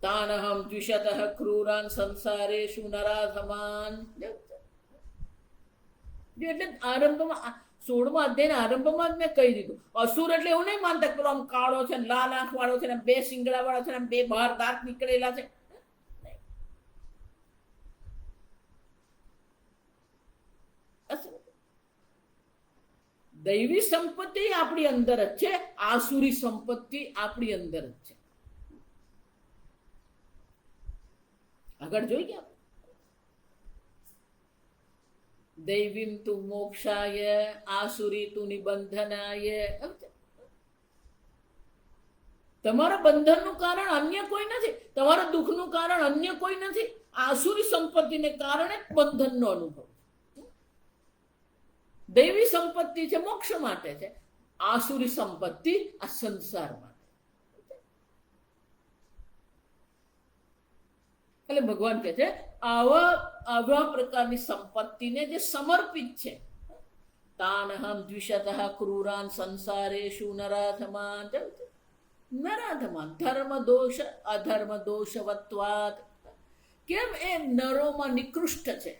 તાનહમ દ્વિષતઃ ક્રૂરાન સંસારેષુ નરાધમાન. એટલે આરંભમાં 16મા અધ્યાયના આરંભમાં જ મેં કહી દીધું. અસુર એટલે એવું નહીં માનતા પેલો આમ કાળો છે, લાલ આંખ વાળો છે, 2 શિંગડા વાળો છે, 2 બહાર દાંત નીકળેલા છે. દૈવી સંપત્તિ આપણી અંદર જ છે, આસુરી સંપત્તિ આપણી અંદર જ છે. આગળ જોઈ ગયા. દૈવીમ તુ મોક્ષાય આસુરી તુ નિબંધનાય. તમારા બંધનનું કારણ અન્ય કોઈ નથી, તમારા દુઃખનું કારણ અન્ય કોઈ નથી. આસુરી સંપત્તિને કારણે બંધનનો અનુભવ. દૈવી સંપત્તિ છે મોક્ષ માટે છે, આસુરી સંપત્તિ આ સંસાર માટે. એટલે ભગવાન કહે છે આવા પ્રકારની સંપત્તિને જે સમર્પિત છે, તાનહમ દ્વિષતઃ ક્રૂરાન સંસારેષુ નરાધમાન ધર્મ દોષ અધર્મ દોષવત્વાત. કેમ એ નરોમાં નિકૃષ્ટ છે?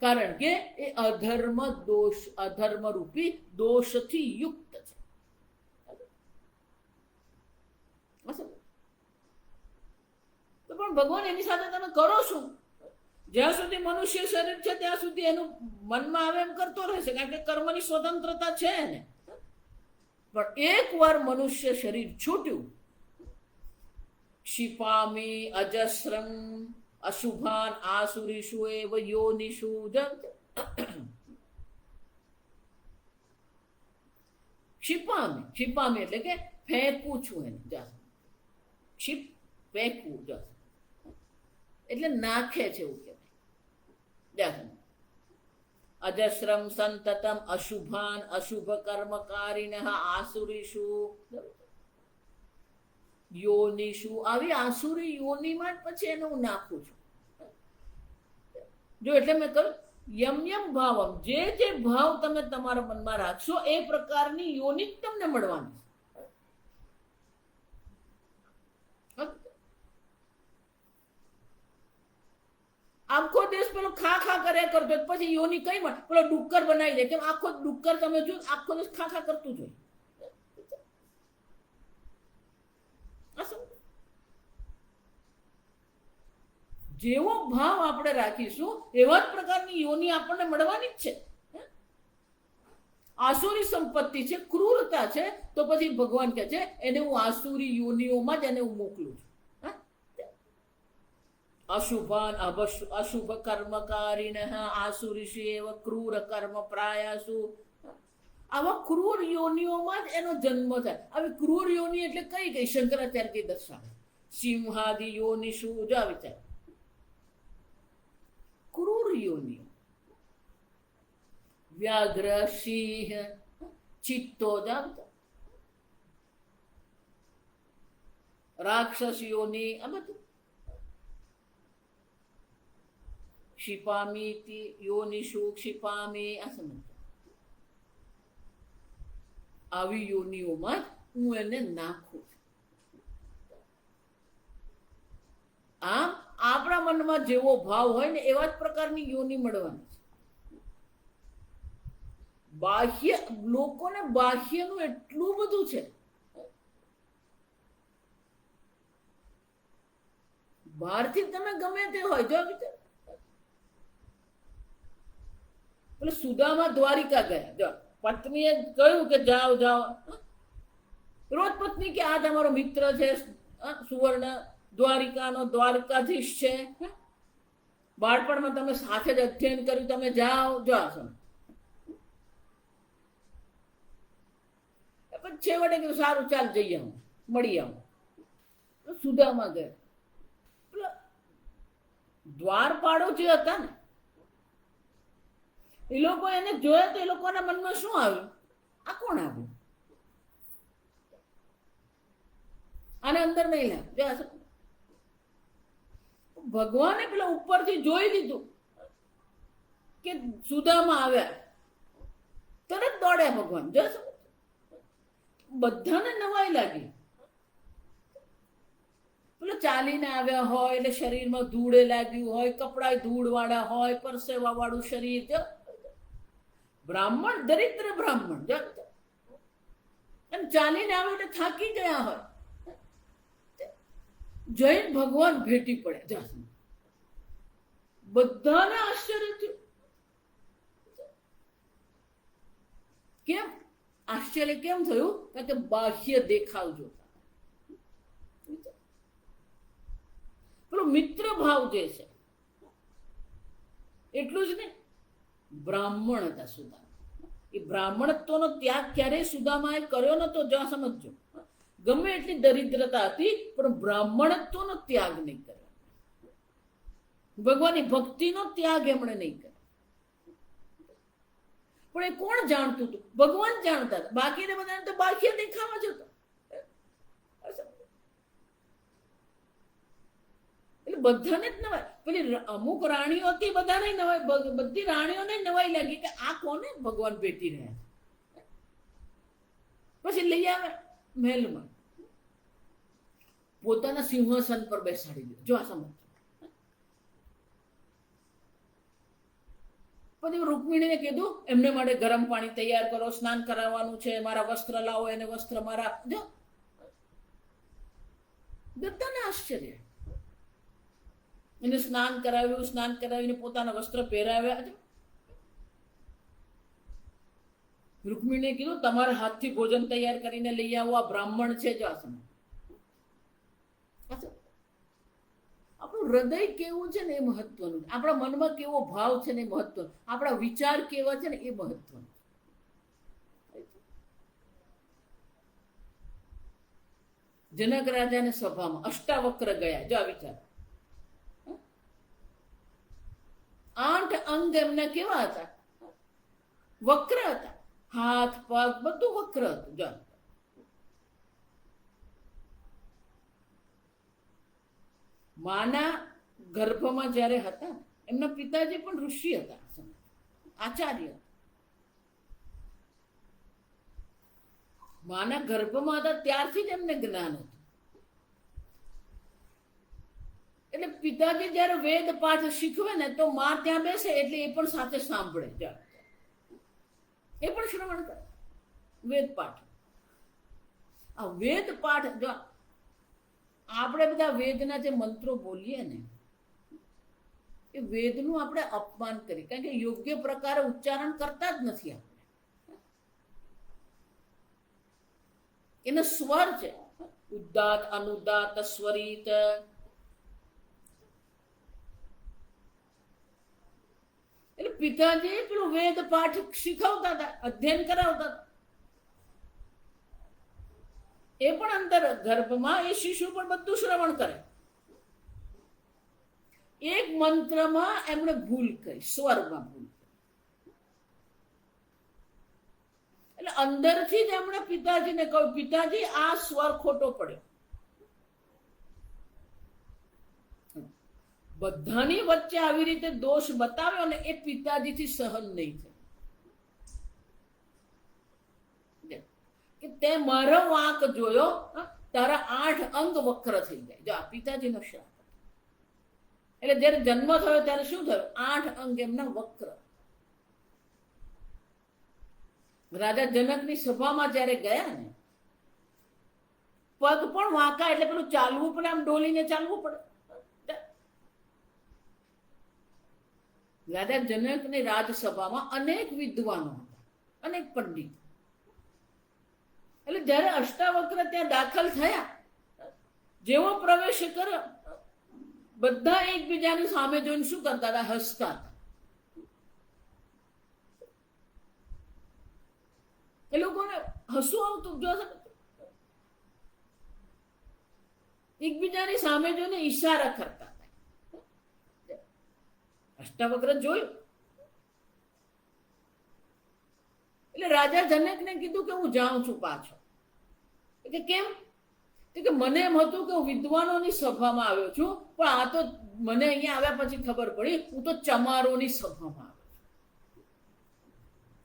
કારણ કે એ અધર્મ રૂપી દોષથી યુક્ત છે. તો પણ ભગવાન એની સાથે તમે કરો શું? જ્યાં સુધી મનુષ્ય શરીર છે ત્યાં સુધી એનું મનમાં આવે એમ કરતો રહેશે, કારણ કે કર્મની સ્વતંત્રતા છે ને. પણ એકવાર મનુષ્ય શરીર છૂટ્યું, ક્ષિપામી અજસ્રમ અશુભાન આસુરીષુ એવ યોનિષુ. ક્ષિપામી એટલે કે ફેંકું છું એને. ક્ષિપ ફેંકવું, એટલે નાખે છે એવું કહેવાય. અજસ્રમ સંતતમ અશુભાન અશુભ કર્મકારિણઃ આસુરીષુ યોનિષુ. આવી આસુરી યોનિમાં જ પછી એને હું નાખું છું. જો એટલે મેં કહ્યું યમ યમ ભાવમ, જે ભાવ તમે તમારા મનમાં રાખશો એ પ્રકારની યોનિ તમને મળવાની. આખો દેશ પેલો ખા કર્યા કરતો, પછી યોની કઈ મળે? પેલો ડુક્કર બનાવી દે. કેમ? આખો ડુક્કર તમે જો આખો દેશ ખા કરતું જોઈએ. જેવો ભાવ આપણે રાખીશું એવા જ પ્રકારની યોની આપણને મળવાની જ છે. આસુરી સંપત્તિ છે, ક્રૂરતા છે, તો પછી ભગવાન કહે છે એને હું આસુરી યોનિઓમાં જ એને હું મોકલું છું. અશુભાન અશુભ કર્મકારિણઃ આસુરીષુ એવ ક્રૂર કર્મ પ્રાયાસુ. આવા ક્રૂર યોનિઓમાં જ એનો જન્મ થાય. હવે ક્રૂર યોનિ એટલે કઈ શંકરાચાર્ય કઈ દર્શાવે? સિંહાદિ યોનિષુ જ વિચાર. ક્રૂર યોનિ, વ્યાઘ્ર, સિંહ, ચિત્તો, રાક્ષસ યોનિ, આ બધું. ક્ષિપામી યોનિષુ ક્ષિપામી, આ સમજ. આવી યોનિઓમાં હું એને નાખું. આમ આપણા મનમાં જેવો ભાવ હોય ને એવા જ પ્રકારની યોનિ મળવાની છે. બાહ્ય લોકોને બાહ્યનું એટલું બધું છે. બહારથી તમે ગમે તે હોય, જો એટલે સુદામા દ્વારિકા ગયા, જો પત્નીએ કહ્યું કે જાઓ જાઓ. રોજ પત્ની કે આ તમારો મિત્ર છે સુવર્ણ દ્વારિકાનો દ્વારકાધીશ છે, બાળપણમાં તમે સાથે જ અધ્યયન કર્યું, તમે જાઓ. જો છેવટે કીધું સારું ચાલ જઈએ, હું મળી આવું. સુદામા ગયા. દ્વારપાળો જે હતા ને એ લોકો એને જોયા તો એ લોકોના મનમાં શું આવ્યું? આ કોણ આવ્યું? આને અંદર નહીં લાગે. ભગવાને પેલા ઉપરથી જોઈ લીધું કે સુદામા આવ્યા, તરત દોડ્યા ભગવાન. જો બધાને નવાઈ લાગી. પેલો ચાલીને આવ્યા હોય એટલે શરીરમાં ધૂળે લાગ્યું હોય, કપડા ધૂળ વાળા હોય, પરસેવા વાળું શરીર. બ્રાહ્મણ, દરિદ્ર બ્રાહ્મણ, એમ ચાલીને આવે એટલે થાકી ગયા હોય. જૈન ભગવાન ભેટી પડે. બધાને આશ્ચર્ય થયું. કેમ આશ્ચર્ય કેમ થયું? કારણ કે બાહ્ય દેખાવ જોતા. પેલો મિત્ર ભાવ જે છે એટલું જ ને. બ્રાહ્મણ હતા સુદામા. એ બ્રાહ્મણત્વનો ત્યાગ ક્યારેય સુદામાએ કર્યો નતો. જ્યાં સમજો, ગમે એટલી દરિદ્રતા હતી પણ બ્રાહ્મણત્વનો ત્યાગ નહીં કર્યો. ભગવાનની ભક્તિનો ત્યાગ એમણે નહીં કર્યો. પણ એ કોણ જાણતું હતું? ભગવાન જાણતા હતા. બાકીને બધાને તો બાહ્ય દેખાવા જ હતો. એટલે બધાને જ નવાય. પેલી અમુક રાણીઓ હતી, બધાને નવાઈ, બધી રાણીઓને નવાઈ લાગી કે આ કોને ભગવાન ભેટી રહ્યા છે. પછી લઈ આવે મહેલમાં, પોતાના સિંહાસન પર બેસાડી દે. જો આ સમજ. પછી રૂકમિણીને કીધું એમને માટે ગરમ પાણી તૈયાર કરો, સ્નાન કરાવવાનું છે, મારા વસ્ત્ર લાવો, એને વસ્ત્ર મારા. જો બધાને આશ્ચર્ય. એને સ્નાન કરાવ્યું, સ્નાન કરાવીને પોતાના વસ્ત્ર પહેરાવ્યા. રૂકમિણીને કીધું તમારા હાથથી ભોજન તૈયાર કરીને લઈ આવો, આ બ્રાહ્મણ છે. જો આ સમય આપણું હૃદય કેવું છે ને એ મહત્વનું, આપણા મનમાં કેવો ભાવ છે ને એ મહત્વનું, આપણા વિચાર કેવા છે ને એ મહત્વનું. જનક રાજાને સભામાં અષ્ટાવક્ર ગયા. જો આ વિચાર, 8 અંગ એમના કેવા હતા? વક્ર હતા. હાથ, પગ બધું વક્ર હતું. જો માના ગર્ભમાં જ્યારે હતા, એમના પિતાજી પણ ઋષિ હતા, આચાર્ય. માના ગર્ભમાં હતા ત્યારથી જ એમને જ્ઞાન હતું. એટલે પિતાજી જયારે વેદ પાઠ શીખવે ને તો માં ત્યાં બેસે એટલે એ પણ સાથે સાંભળે, એ પણ શ્રવણ કરે વેદ પાઠ. આ વેદ પાઠ, જો આપણે બધા વેદના જે મંત્રો બોલીએ ને એ વેદનું આપણે અપમાન કરી, કારણ કે યોગ્ય પ્રકારે ઉચ્ચારણ કરતા જ નથી આપણે. એનો સ્વર છે ઉદ્દાત, અનુદાત, સ્વરિત. એટલે પિતાજી પેલું વેદ પાઠ શીખવતા હતા, અધ્યયન કરાવતા હતા. એ પણ અંદર ગર્ભમાં એ શિશુ પણ બધું શ્રવણ કરે. એક મંત્રમાં એમણે ભૂલ કરી, સ્વરમાં ભૂલ કરી. એટલે અંદરથી જ એમણે પિતાજીને કહ્યું, પિતાજી આ સ્વર ખોટો પડ્યો. બધાની વચ્ચે આવી રીતે દોષ બતાવ્યો ને એ પિતાજીથી સહન નહીં થાય કે તે મારો વાંક જોયો, તારા 8 અંગ વક્ર થઈ જાય. જો આ પિતાજીનો શ્રાપ. એટલે જયારે જન્મ થયો ત્યારે શું થયું? 8 અંગ એમના વક્ર. રાજા જનકની સભામાં જયારે ગયા ને, પગ પણ વાંકા, એટલે પેલું ચાલવું પડે, આમ ડોલીને ચાલવું પડે. રાજા જનકની રાજસભામાં અનેક વિદ્વાનો હતા, અનેક પંડિત. એટલે જયારે અષ્ટાવક્ર ત્યાં દાખલ થયા, જેવો પ્રવેશ કર્યો, બધા એકબીજાની સામે જોઈને શું કરતા હતા? હસતા હતા. એ લોકોને હસવું આવતું. જો એકબીજાની સામે જોઈને ઈશારા કરતા હતા. અષ્ટાવક્ર જોયું એટલે રાજા જનકને કીધું કે હું જાઉં છું પાછો. કે કેમ? કે મને એમ હતું કે હું વિદ્વાનોની સભામાં આવ્યો છું, પણ આ તો મને અહીંયા આવ્યા પછી ખબર પડી હું તો ચમારોની સભામાં આવ્યો છું.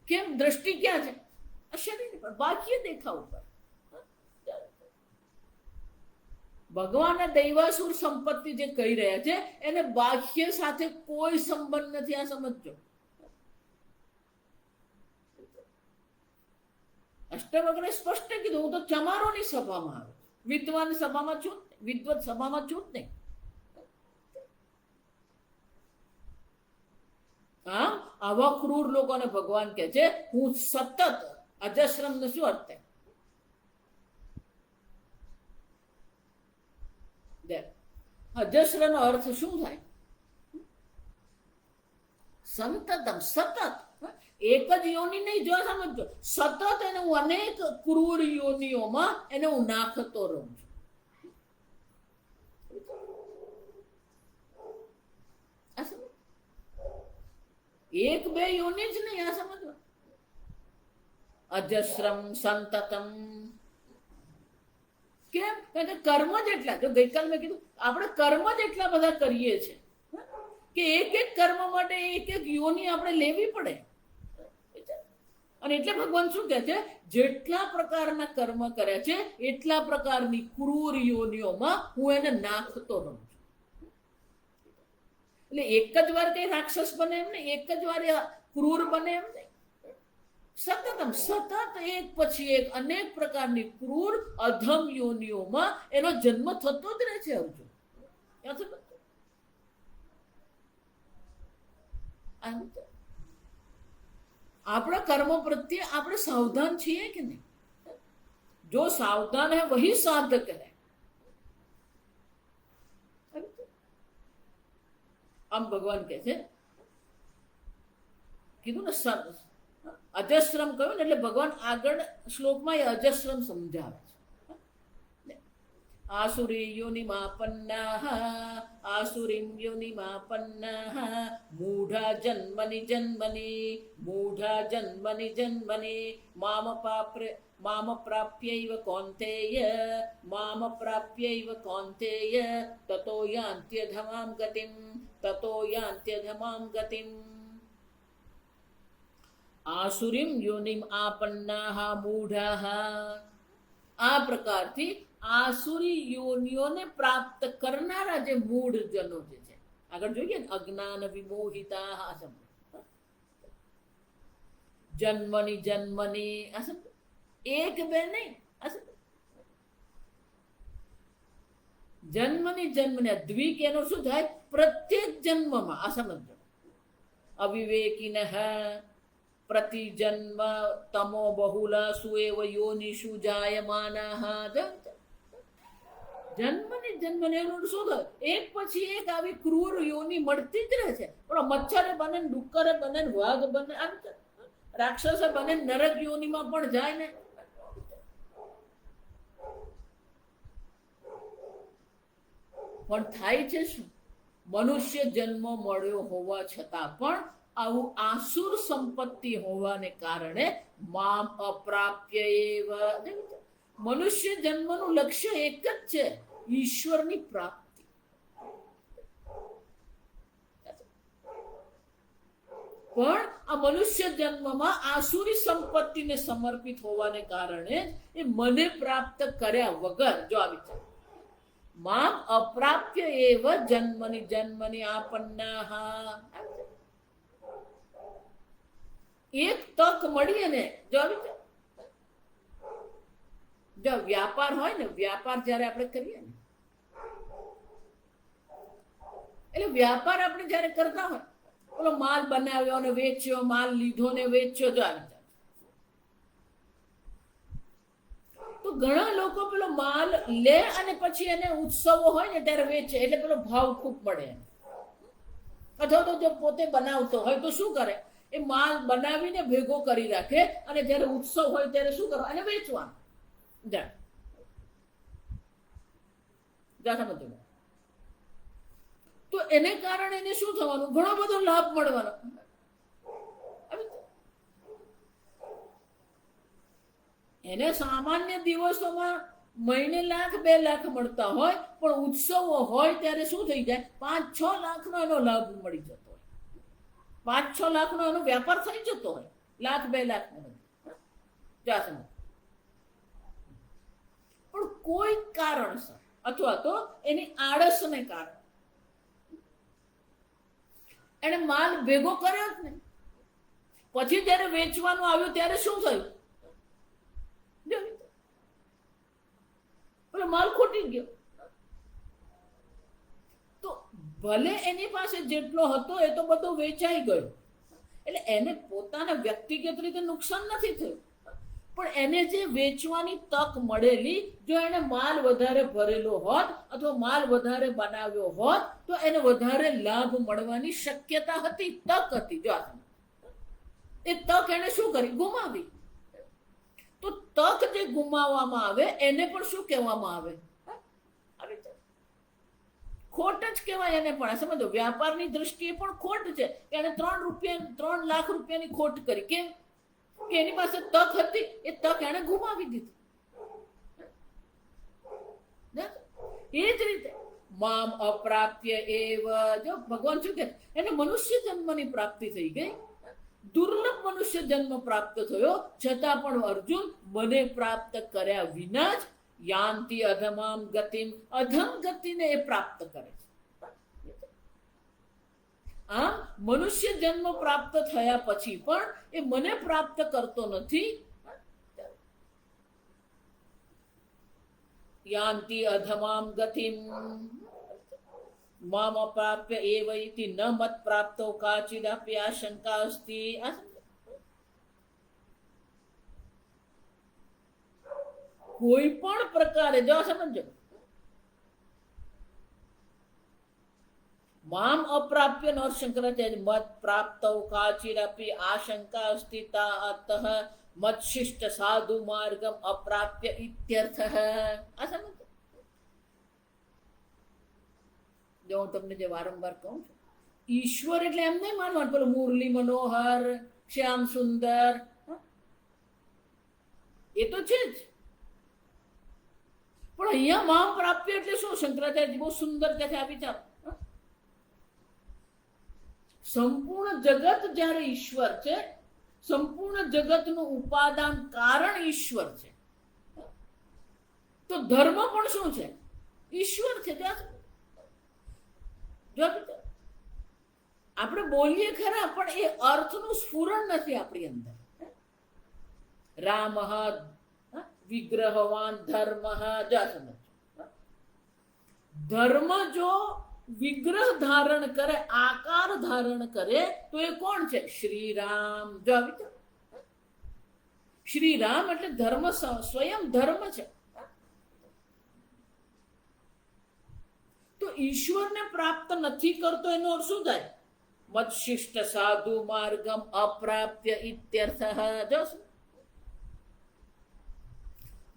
કેમ? દ્રષ્ટિ ક્યાં છે? શરીર પર, બાહ્ય દેખાવ ઉપર. ભગવાનના દૈવાસુર સંપત્તિ જે કહી રહ્યા છે એને બાહ્ય સાથે કોઈ સંબંધ નથી. આ સમજો. અષ્ટાવક્રે સ્પષ્ટ કીધું હું તો ચમારોની સભામાં આવ્યો, વિદ્વાન સભામાં છું, વિદ્વત સભામાં છું જ નહીં. હા, આવા ક્રૂર લોકોને ભગવાન કહે છે હું સતત અજસ્રમ ને શું અર્થ? અજસ્ર નો અર્થ શું થાય? સંતતમ, સતત. એક જ યોની નહીં. જો સમજો, સતત એને હું અનેક ક્રૂર યોનિઓમાં એને હું નાખતો રહું છું. એક બે યોની જ નહીં. આ સમજો, અજસ્રમ, સંતતમ. કેમ? કારણ કે કર્મ જ એટલા. જો ગઈકાલ મેં કીધું આપણે કર્મ જ એટલા બધા કરીએ છીએ કે એક એક કર્મ માટે એક એક યોની આપણે લેવી પડે. અને એટલે ભગવાન શું કહે છે, જેટલા પ્રકારના કર્મ કર્યા છે એટલા પ્રકારની ક્રૂર યોનિઓમાં હું એને નાખતો રહું છું. એટલે એક જ વાર કઈ રાક્ષસ બને એમ નહીં, એક જ વાર ક્રૂર બને એમ નહીં. સતત એક પછી એક અનેક પ્રકારની ક્રૂર અધમ યોનિઓમાં એનો જન્મ થતો જ રહે છે. અર્જુન, આપણા કર્મ પ્રત્યે આપણે સાવધાન છીએ કે નહીં? જો સાવધાન હે વહી સાધક હે. આમ ભગવાન કહે છે, કીધું ને અજસ્રમ કહ્યું ને, એટલે ભગવાન આગળ શ્લોકમાં એ અજસ્રમ સમજાવે છે. આસુરી યોનિમાપન્નાઃ આસુરીમ યોનિમાપન્નાઃ મૂઢા જન્મનિ જન્મનિ મામ પ્રાપ્યૈવ કૌન્તેય તતો યાન્ત્યધમામ ગતિમ. આસુરીમ યોનિમ આપન્નાઃ મૂઢાઃ, આ પ્રકારથી આસુરી યોનિઓને પ્રાપ્ત કરનારા જે મૂઢ જનો જે છે, આગળ જોઈએ ને, અજ્ઞાન વિમોહિતા આ શબ્દ, જન્મની આ શબ્દ એક બે નહીં, આ શબ્દ જન્મની દ્વિક એનો શું થાય, પ્રત્યેક જન્મમાં. આ સમજો, અવિવેકિનઃ પ્રતિજન્મ તમો બહુલાસુ એવ યોનિષુ જાયમાનાઃ. જન્મને એનું શું થાય, એક પછી એક આવી ક્રૂર યોની મળતી જ રહે છે. પણ મચ્છરે બને, ડુક્કરે બને, વાઘ બને, રાક્ષસે બને, નરક યોનીમાં પણ જાય ને. પણ થાય છે શું, મનુષ્ય જન્મ મળ્યો હોવા છતાં પણ આવું આસુર સંપત્તિ હોવાને કારણે મામ અપ્રાપ્ય એવ. મનુષ્ય જન્મનું લક્ષ્ય એક જ છે, ઈશ્વરની પ્રાપ્તિ. પણ આ મનુષ્ય જન્મમાં આસુરી સંપત્તિને સમર્પિત હોવાને કારણે એ મને પ્રાપ્ત કર્યા વગર, જો આ વિચાર, મામ અપ્રાપ્ય એવ જન્મનિ આપન્નાઃ. એક તક મળી ને, જો વ્યાપાર હોય ને, વ્યાપાર જયારે આપણે કરીએ ને, એટલે વ્યાપાર આપણે જયારે કરતા હોય, પેલો માલ બનાવ્યો ને વેચ્યો, માલ લીધો ને વેચ્યો, જો આવી જાય તો ઘણા લોકો પેલો માલ લે અને પછી એને ઉત્સવો હોય ને ત્યારે વેચે, એટલે પેલો ભાવ ખૂબ મળે. અથવા તો જો પોતે બનાવતો હોય તો શું કરે, એ માલ બનાવીને ભેગો કરી રાખે અને જયારે ઉત્સવ હોય ત્યારે શું કરવા, અને વેચવાનું. તો એને કારણે એને શું થવાનું, ઘણો બધો લાભ મળવાનો. એને સામાન્ય દિવસોમાં મહિને 1,00,000 2 લાખ મળતા હોય, પણ ઉત્સવો હોય ત્યારે શું થઈ જાય, 5-6 લાખનો એનો લાભ મળી જતો હોય, 5-6 લાખનો એનો વ્યાપાર થઈ જતો હોય, 1,00,000 2 લાખનો. પણ કોઈ કારણસર અથવા તો એની આળસને કારણે એને માલ ભેગો કર્યો જ નહીં. પછી જયારે વેચવાનું આવ્યું ત્યારે શું થયું, પેલો માલ ખોટી ગયો. તો ભલે એની પાસે જેટલો હતો એ તો બધો વેચાઈ ગયો, એટલે એને પોતાના વ્યક્તિગત રીતે નુકસાન નથી થયું, પણ એને જે વેચવાની તક મળેલી, જો એને માલ વધારે ભરેલો હોત અથવા માલ વધારે બનાવ્યો હોત તો એને વધારે લાભ મળવાની શક્યતા હતી, તક હતી. જો એ તક એને શું કરી, ગુમાવી. તો તક જે ગુમાવવામાં આવે એને પણ શું કહેવામાં આવે, ખોટ જ કહેવાય એને પણ. સમજો, વ્યાપારની દ્રષ્ટિએ પણ ખોટ છે કે એને 3 લાખ રૂપિયાની ખોટ કરી. કેમ કે એની પાસે તક હતી, એ તક એને ગુમાવી દીધી. એ જ રીતે મામ અપ્રાપ્ય એવ. જો ભગવાન શું કે એને મનુષ્ય જન્મની પ્રાપ્તિ થઈ ગઈ, દુર્લભ મનુષ્ય જન્મ પ્રાપ્ત થયો, છતાં પણ અર્જુન મને પ્રાપ્ત કર્યા વિના જ યાંતિ અધમામ ગતિમ, અધમ ગતિને એ પ્રાપ્ત કરે છે. આમ મનુષ્ય જન્મ પ્રાપ્ત થયા પછી પણ એ મને પ્રાપ્ત કરતો નથી. યાંતિ અધમામ ગતિમ મામ અપ્રાપ્ય એવ ઇતિ ન મત પ્રાપ્તો કાચિદપી આશંકા અસ્તિ. કોઈ પણ પ્રકારે જો સમજો, મામ અપ્રાપ્ય નો શંકરાચાર્ય મત પ્રાપ્તો કાચિદપી આશંકા અસ્તિ તા અતઃ મત્શિષ્ટ સાધુ માર્ગમ અપ્રાપ્ય ઇત્યર્થ. આ સમજો, જો હું તમને જે વારંવાર કહું છું, ઈશ્વર એટલે એમ નહીં માનવાનું પેલું મુરલી મનોહર, શ્યામ સુંદર, એ તો છે જ, પણ અહીંયા મામ પ્રાપ્ય એટલે શું? શંકરાચાર્ય બહુ સુંદર કહે છે આ વિચાર. સંપૂર્ણ જગત જ્યારે ઈશ્વર છે, સંપૂર્ણ જગતનું ઉપાદાન કારણ ઈશ્વર છે, તો ધર્મ પણ શું છે? ઈશ્વર છે. જો આપણે બોલીએ ખરા, પણ એ અર્થનું સ્ફુરણ નથી આપણી અંદર. રામ વિગ્રહવાન ધર્મ. ધર્મ જો વિગ્રહ ધારણ કરે, આકાર ધારણ કરે, તો એ કોણ છે? શ્રી રામ. જો શ્રી રામ એટલે ધર્મ, સ્વયં ધર્મ છે. તો ઈશ્વરને પ્રાપ્ત નથી કરતો એનો અર્થ શું થાય? મત્શિષ્ટ સાધુ માર્ગમ અપ્રાપ્ય ઇત્યર્થ. જો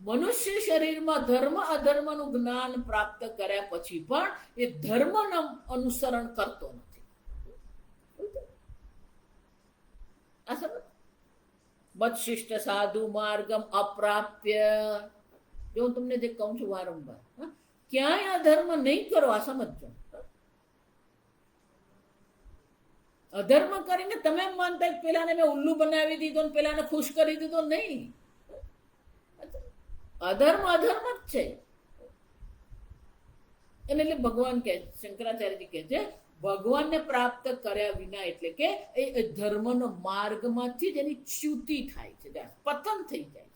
મનુષ્ય શરીરમાં ધર્મ અધર્મનું જ્ઞાન પ્રાપ્ત કર્યા પછી પણ એ ધર્મનું અનુસરણ કરતો નથી. આ સમજ, મત્શિષ્ટ સાધુ માર્ગમ અપ્રાપ્ય. જો હું તમને જે કહું છું વારંવાર, ક્યાંય અધર્મ નહીં કરો. આ સમજો, અધર્મ કરીને તમે એમ માનતા પેલાને મેં ઉલ્લુ બનાવી દીધો ને પેલાને ખુશ કરી દીધો, નહીં. અધર્મ અધર્મ જ છે. એટલે ભગવાન કહે, શંકરાચાર્યજી કહે છે, ભગવાનને પ્રાપ્ત કર્યા વિના એટલે કે એ ધર્મનો માર્ગમાંથી જ એની ચ્યુતિ થાય છે, પતન થઈ જાય છે.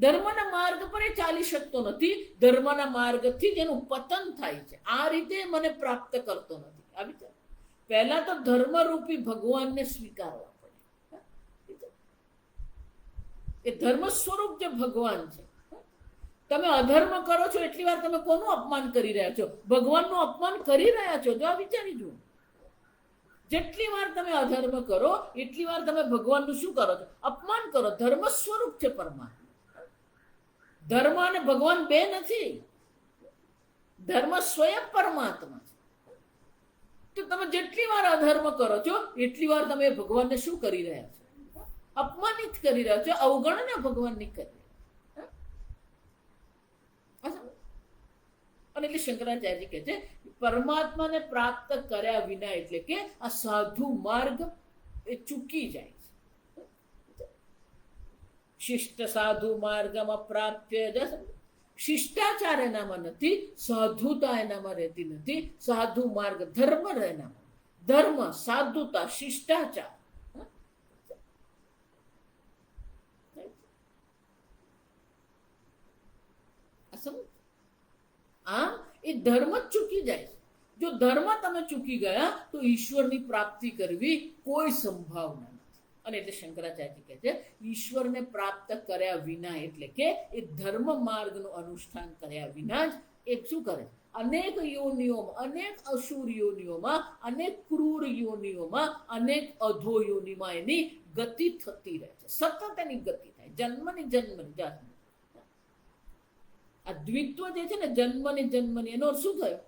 ધર્મના માર્ગ પર એ ચાલી શકતો નથી, ધર્મના માર્ગથી જ એનું પતન થાય છે. આ રીતે મને પ્રાપ્ત કરતો નથી. આવી રીતે પહેલા તો ધર્મરૂપી ભગવાનને સ્વીકારવા પડે. એ ધર્મ સ્વરૂપ જે ભગવાન છે. તમે અધર્મ કરો છો એટલી વાર તમે કોનું અપમાન કરી રહ્યા છો? ભગવાનનું અપમાન કરી રહ્યા છો. જો આ વિચારી જુઓ, જેટલી વાર તમે અધર્મ કરો એટલી વાર તમે ભગવાનનું શું કરો છો? અપમાન કરો. ધર્મ સ્વરૂપ છે પરમાત્મા. ધર્મ અને ભગવાન બે નથી, ધર્મ સ્વયં પરમાત્મા છે. તો તમે જેટલી વાર અધર્મ કરો છો એટલી વાર તમે ભગવાનને શું કરી રહ્યા છો? અપમાનિત કરી રહ્યા છો, અવગણના ભગવાનની કરી. અને એટલે શંકરાચાર્ય કહે છે, પરમાત્માને પ્રાપ્ત કર્યા વિના એટલે કે આ સાધુ માર્ગ એ ચૂકી જાય છે. શિષ્ટ સાધુ માર્ગમ અપ્રાપ્ય. શિષ્ટાચાર એનામાં નથી, સાધુતા એનામાં રહેતી નથી. સાધુ માર્ગ ધર્મ એનામાં, ધર્મ, સાધુતા, શિષ્ટાચાર. આમ એ ધર્મ જ ચૂકી જાય. જો ધર્મ તમે ચૂકી ગયા તો ઈશ્વરની પ્રાપ્તિ કરવી કોઈ સંભાવના નથી. અને એટલે શંકરાચાર્ય કહે છે, ઈશ્વરને પ્રાપ્ત કર્યા વિના એટલે કે એ ધર્મ માર્ગનું અનુષ્ઠાન કર્યા વિના જ એ શું કરે? અનેક યોનિઓમાં, અનેક અસુર યોનિઓમાં, અનેક ક્રૂર યોનિઓમાં, અનેક અધો યોનિમાં એની ગતિ થતી રહે છે. સતત એની ગતિ થાય, જન્મની જન્મની. આ દ્વિત્વ જે છે ને, જન્મની એનો શું થયો?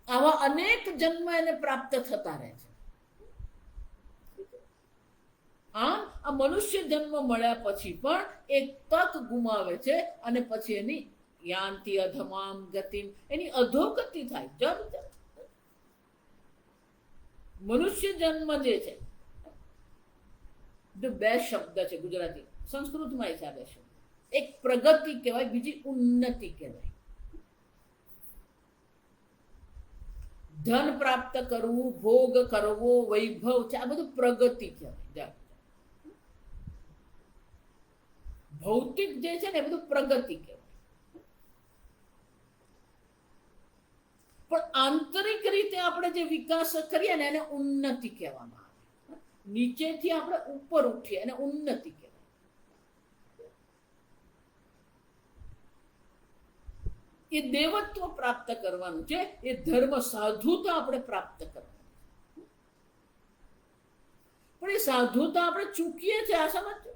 આવા અનેક જન્મ એને પ્રાપ્ત થતા રહે છે. આમ આ મનુષ્ય જન્મ મળ્યા પછી પણ એક તક ગુમાવે છે અને પછી એની યાંતિ અધમામ ગતિમ, એની અધોગતિ થાય. જમ જમ. મનુષ્ય જન્મ જે છે, બે શબ્દ છે ગુજરાતી, સંસ્કૃતમાં છે આ બે શબ્દ. એક પ્રગતિ કહેવાય, બીજી ઉન્નતિ કહેવાય. ધન પ્રાપ્ત કરવું, ભોગ કરવો, વૈભવ છે, આ બધું પ્રગતિ કહેવાય. ભૌતિક જે છે ને એ બધું પ્રગતિ કહેવાય. પણ આંતરિક રીતે આપણે જે વિકાસ કરીએ ને એને ઉન્નતિ કહેવામાં આવે. નીચેથી આપણે ઉપર ઉઠીએ એને ઉન્નતિ કહેવાય. એ દેવત્વ પ્રાપ્ત કરવાનું છે, એ ધર્મ સાધુતા આપણે પ્રાપ્ત કરવાની. પણ એ સાધુતા આપણે ચૂકીએ છીએ, આ સમજો.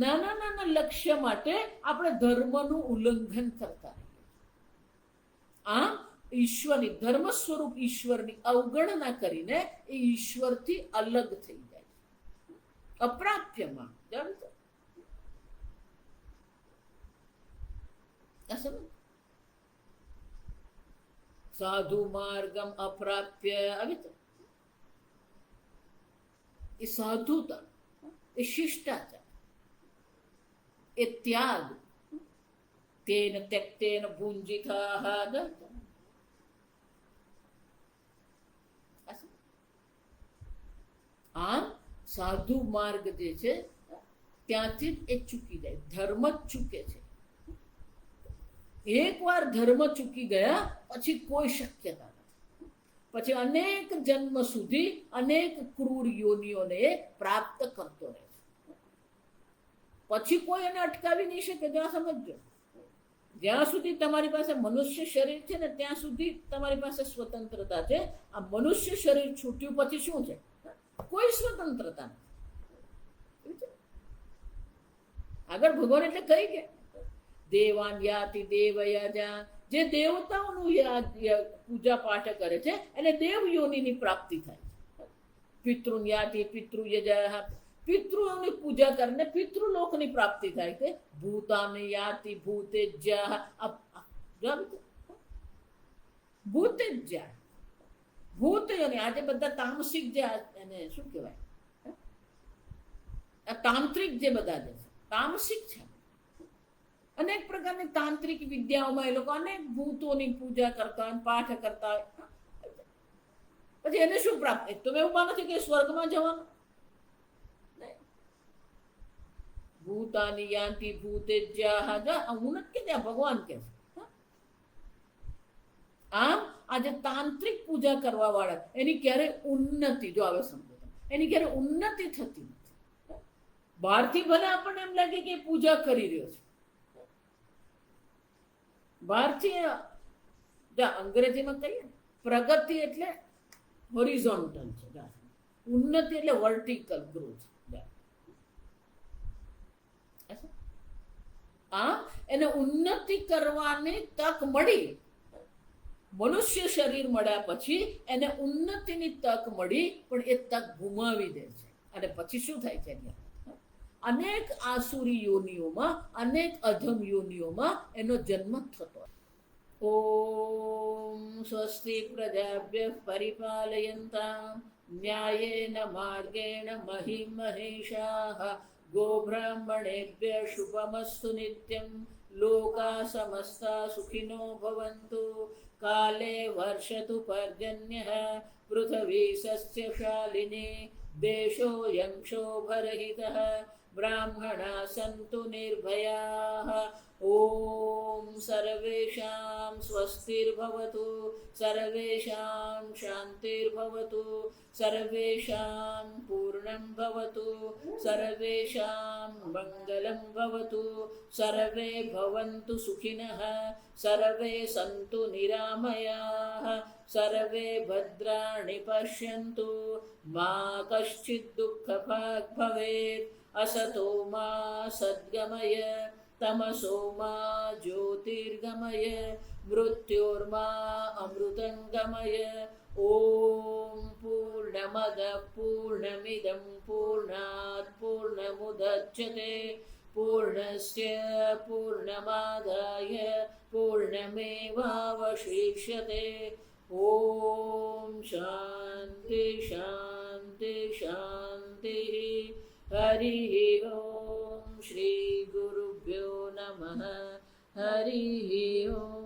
નાના નાના લક્ષ્ય માટે આપણે ધર્મનું ઉલ્લંઘન કરતા રહીએ. આમ ઈશ્વરની, ધર્મ સ્વરૂપ ઈશ્વરની અવગણના કરીને એ ઈશ્વરથી અલગ થઈ જાય છે, અપ્રાપ્યમાં. જાણો સાધુ માર્ગમ અપ્રાપ્ય, આવી તો એ સાધુતા, એ શિષ્ટાચાર, એ ત્યાગ. તેન ત્યક્તેન ભુંજિતાઃ. આમ સાધુ માર્ગ જે છે ત્યાંથી જ એ ચૂકી જાય, ધર્મ જ ચૂકે છે. એકવાર ધર્મ ચૂકી ગયા પછી કોઈ શક્યતા નથી. પછી અનેક જન્મ સુધી અનેક ક્રૂર યોનિઓને પ્રાપ્ત કરતો રહે છે. પછી કોઈ એને અટકાવી નહીં શકે. જ્યાં સમજો, જ્યાં સુધી તમારી પાસે મનુષ્ય શરીર છે ને ત્યાં સુધી તમારી પાસે સ્વતંત્રતા છે. આ મનુષ્ય શરીર છૂટ્યું પછી શું છે? કોઈ સ્વતંત્રતા નથી. આગળ ભગવાન એટલે કઈ ગયા, દેવાન યાતિ દેવયજા, જે દેવતાઓનું પૂજા પાઠ કરે છે એને દેવ યોનિની પ્રાપ્તિ થાય છે. પિતૃન યાતિ પિતૃયજા, પિતૃઓની પૂજા કરીને પિતૃલોકની પ્રાપ્તિ થાય છે. ભૂતાન યાતિ ભૂતેજ્યા, ભૂતેજ્યા, ભૂત યોનિ. આજે બધા તામસિક જે એને શું કહેવાય, તાંત્રિક જે બધા જે છે તામસિક છે. અનેક પ્રકારની તાંત્રિક વિદ્યાઓમાં એ લોકો અનેક ભૂતોની પૂજા કરતા હોય, પાઠ કરતા હોય. પછી એને શું પ્રાપ્ત? તમે એવું માનો છો કે સ્વર્ગમાં જવાનું? ભૂતાની યાંતિ ભૂતેજ્યા, હું નથી કહેતી, ભગવાન કહે છે. આમ આજે તાંત્રિક પૂજા કરવા વાળા એની ક્યારેય ઉન્નતિ, જો આવે સમજો, એની ક્યારેય ઉન્નતિ થતી નથી. બહારથી ભલે આપણને એમ લાગે કે પૂજા કરી રહ્યો છે, બહારથી અંગ્રેજીમાં કહીએ પ્રગતિ એટલે હોરિઝોન્ટલ છે, ઉન્નતિ એટલે વર્ટિકલ ગ્રોથ. આ એને ઉન્નતિ કરવાની તક મળી. મનુષ્ય શરીર મળ્યા પછી એને ઉન્નતિની તક મળી, પણ એ તક ગુમાવી દે છે. અને પછી શું થાય છે? અનેક આસુરી યોનિઓમાં, અનેક અધમ યોનિઓમાં એનો જન્મ થતો. ઓમ સ્વસ્તિ પ્રજાભ્યઃ પરિપાલયન્તાં ન્યાયેન માર્ગેણ મહિં મહેશાઃ ગોબ્રાહ્મણેભ્યઃ શુભમસ્તુ નિત્યં લોકા સમસ્તા સુખિનો ભવન્તુ કાલે વર્ષતુ પર્જન્યઃ પૃથ્વી સસ્યશાલિની દેશોऽયં ક્ષોભરહિતઃ બ્રાહ્મણા સંતુ નિર્ભયાઃ. ઓમ સર્વેષાં સ્વસ્તિર્ભવતુ, સર્વેષાં શાંતિર્ભવતુ, સર્વેષાં પૂર્ણં ભવતુ, સર્વેષાં મંગલં ભવતુ, સર્વે ભવन्तુ સુખિનઃ, સર્વે સन्तુ નિરામયાઃ, સર્વે ભદ્રાણિ પશ્યन्तુ, મા કશ્ચિत् દુઃખભાગ્ ભવેत्. असतो मा सद्गमय, तमसो मा ज्योतिर्गमय, मृत्योर्मा अमृतङ्गमय. ॐ पूर्णमदः पूर्णमिदं पूर्णात् पूर्णमुदच्यते पूर्णस्य पूर्णमादाय पूर्णमेवावशिष्यते। ॐ शान्ति शान्ति शान्तिः। हरिः ॐ। श्री गुरुभ्यो नमः। हरिः ॐ।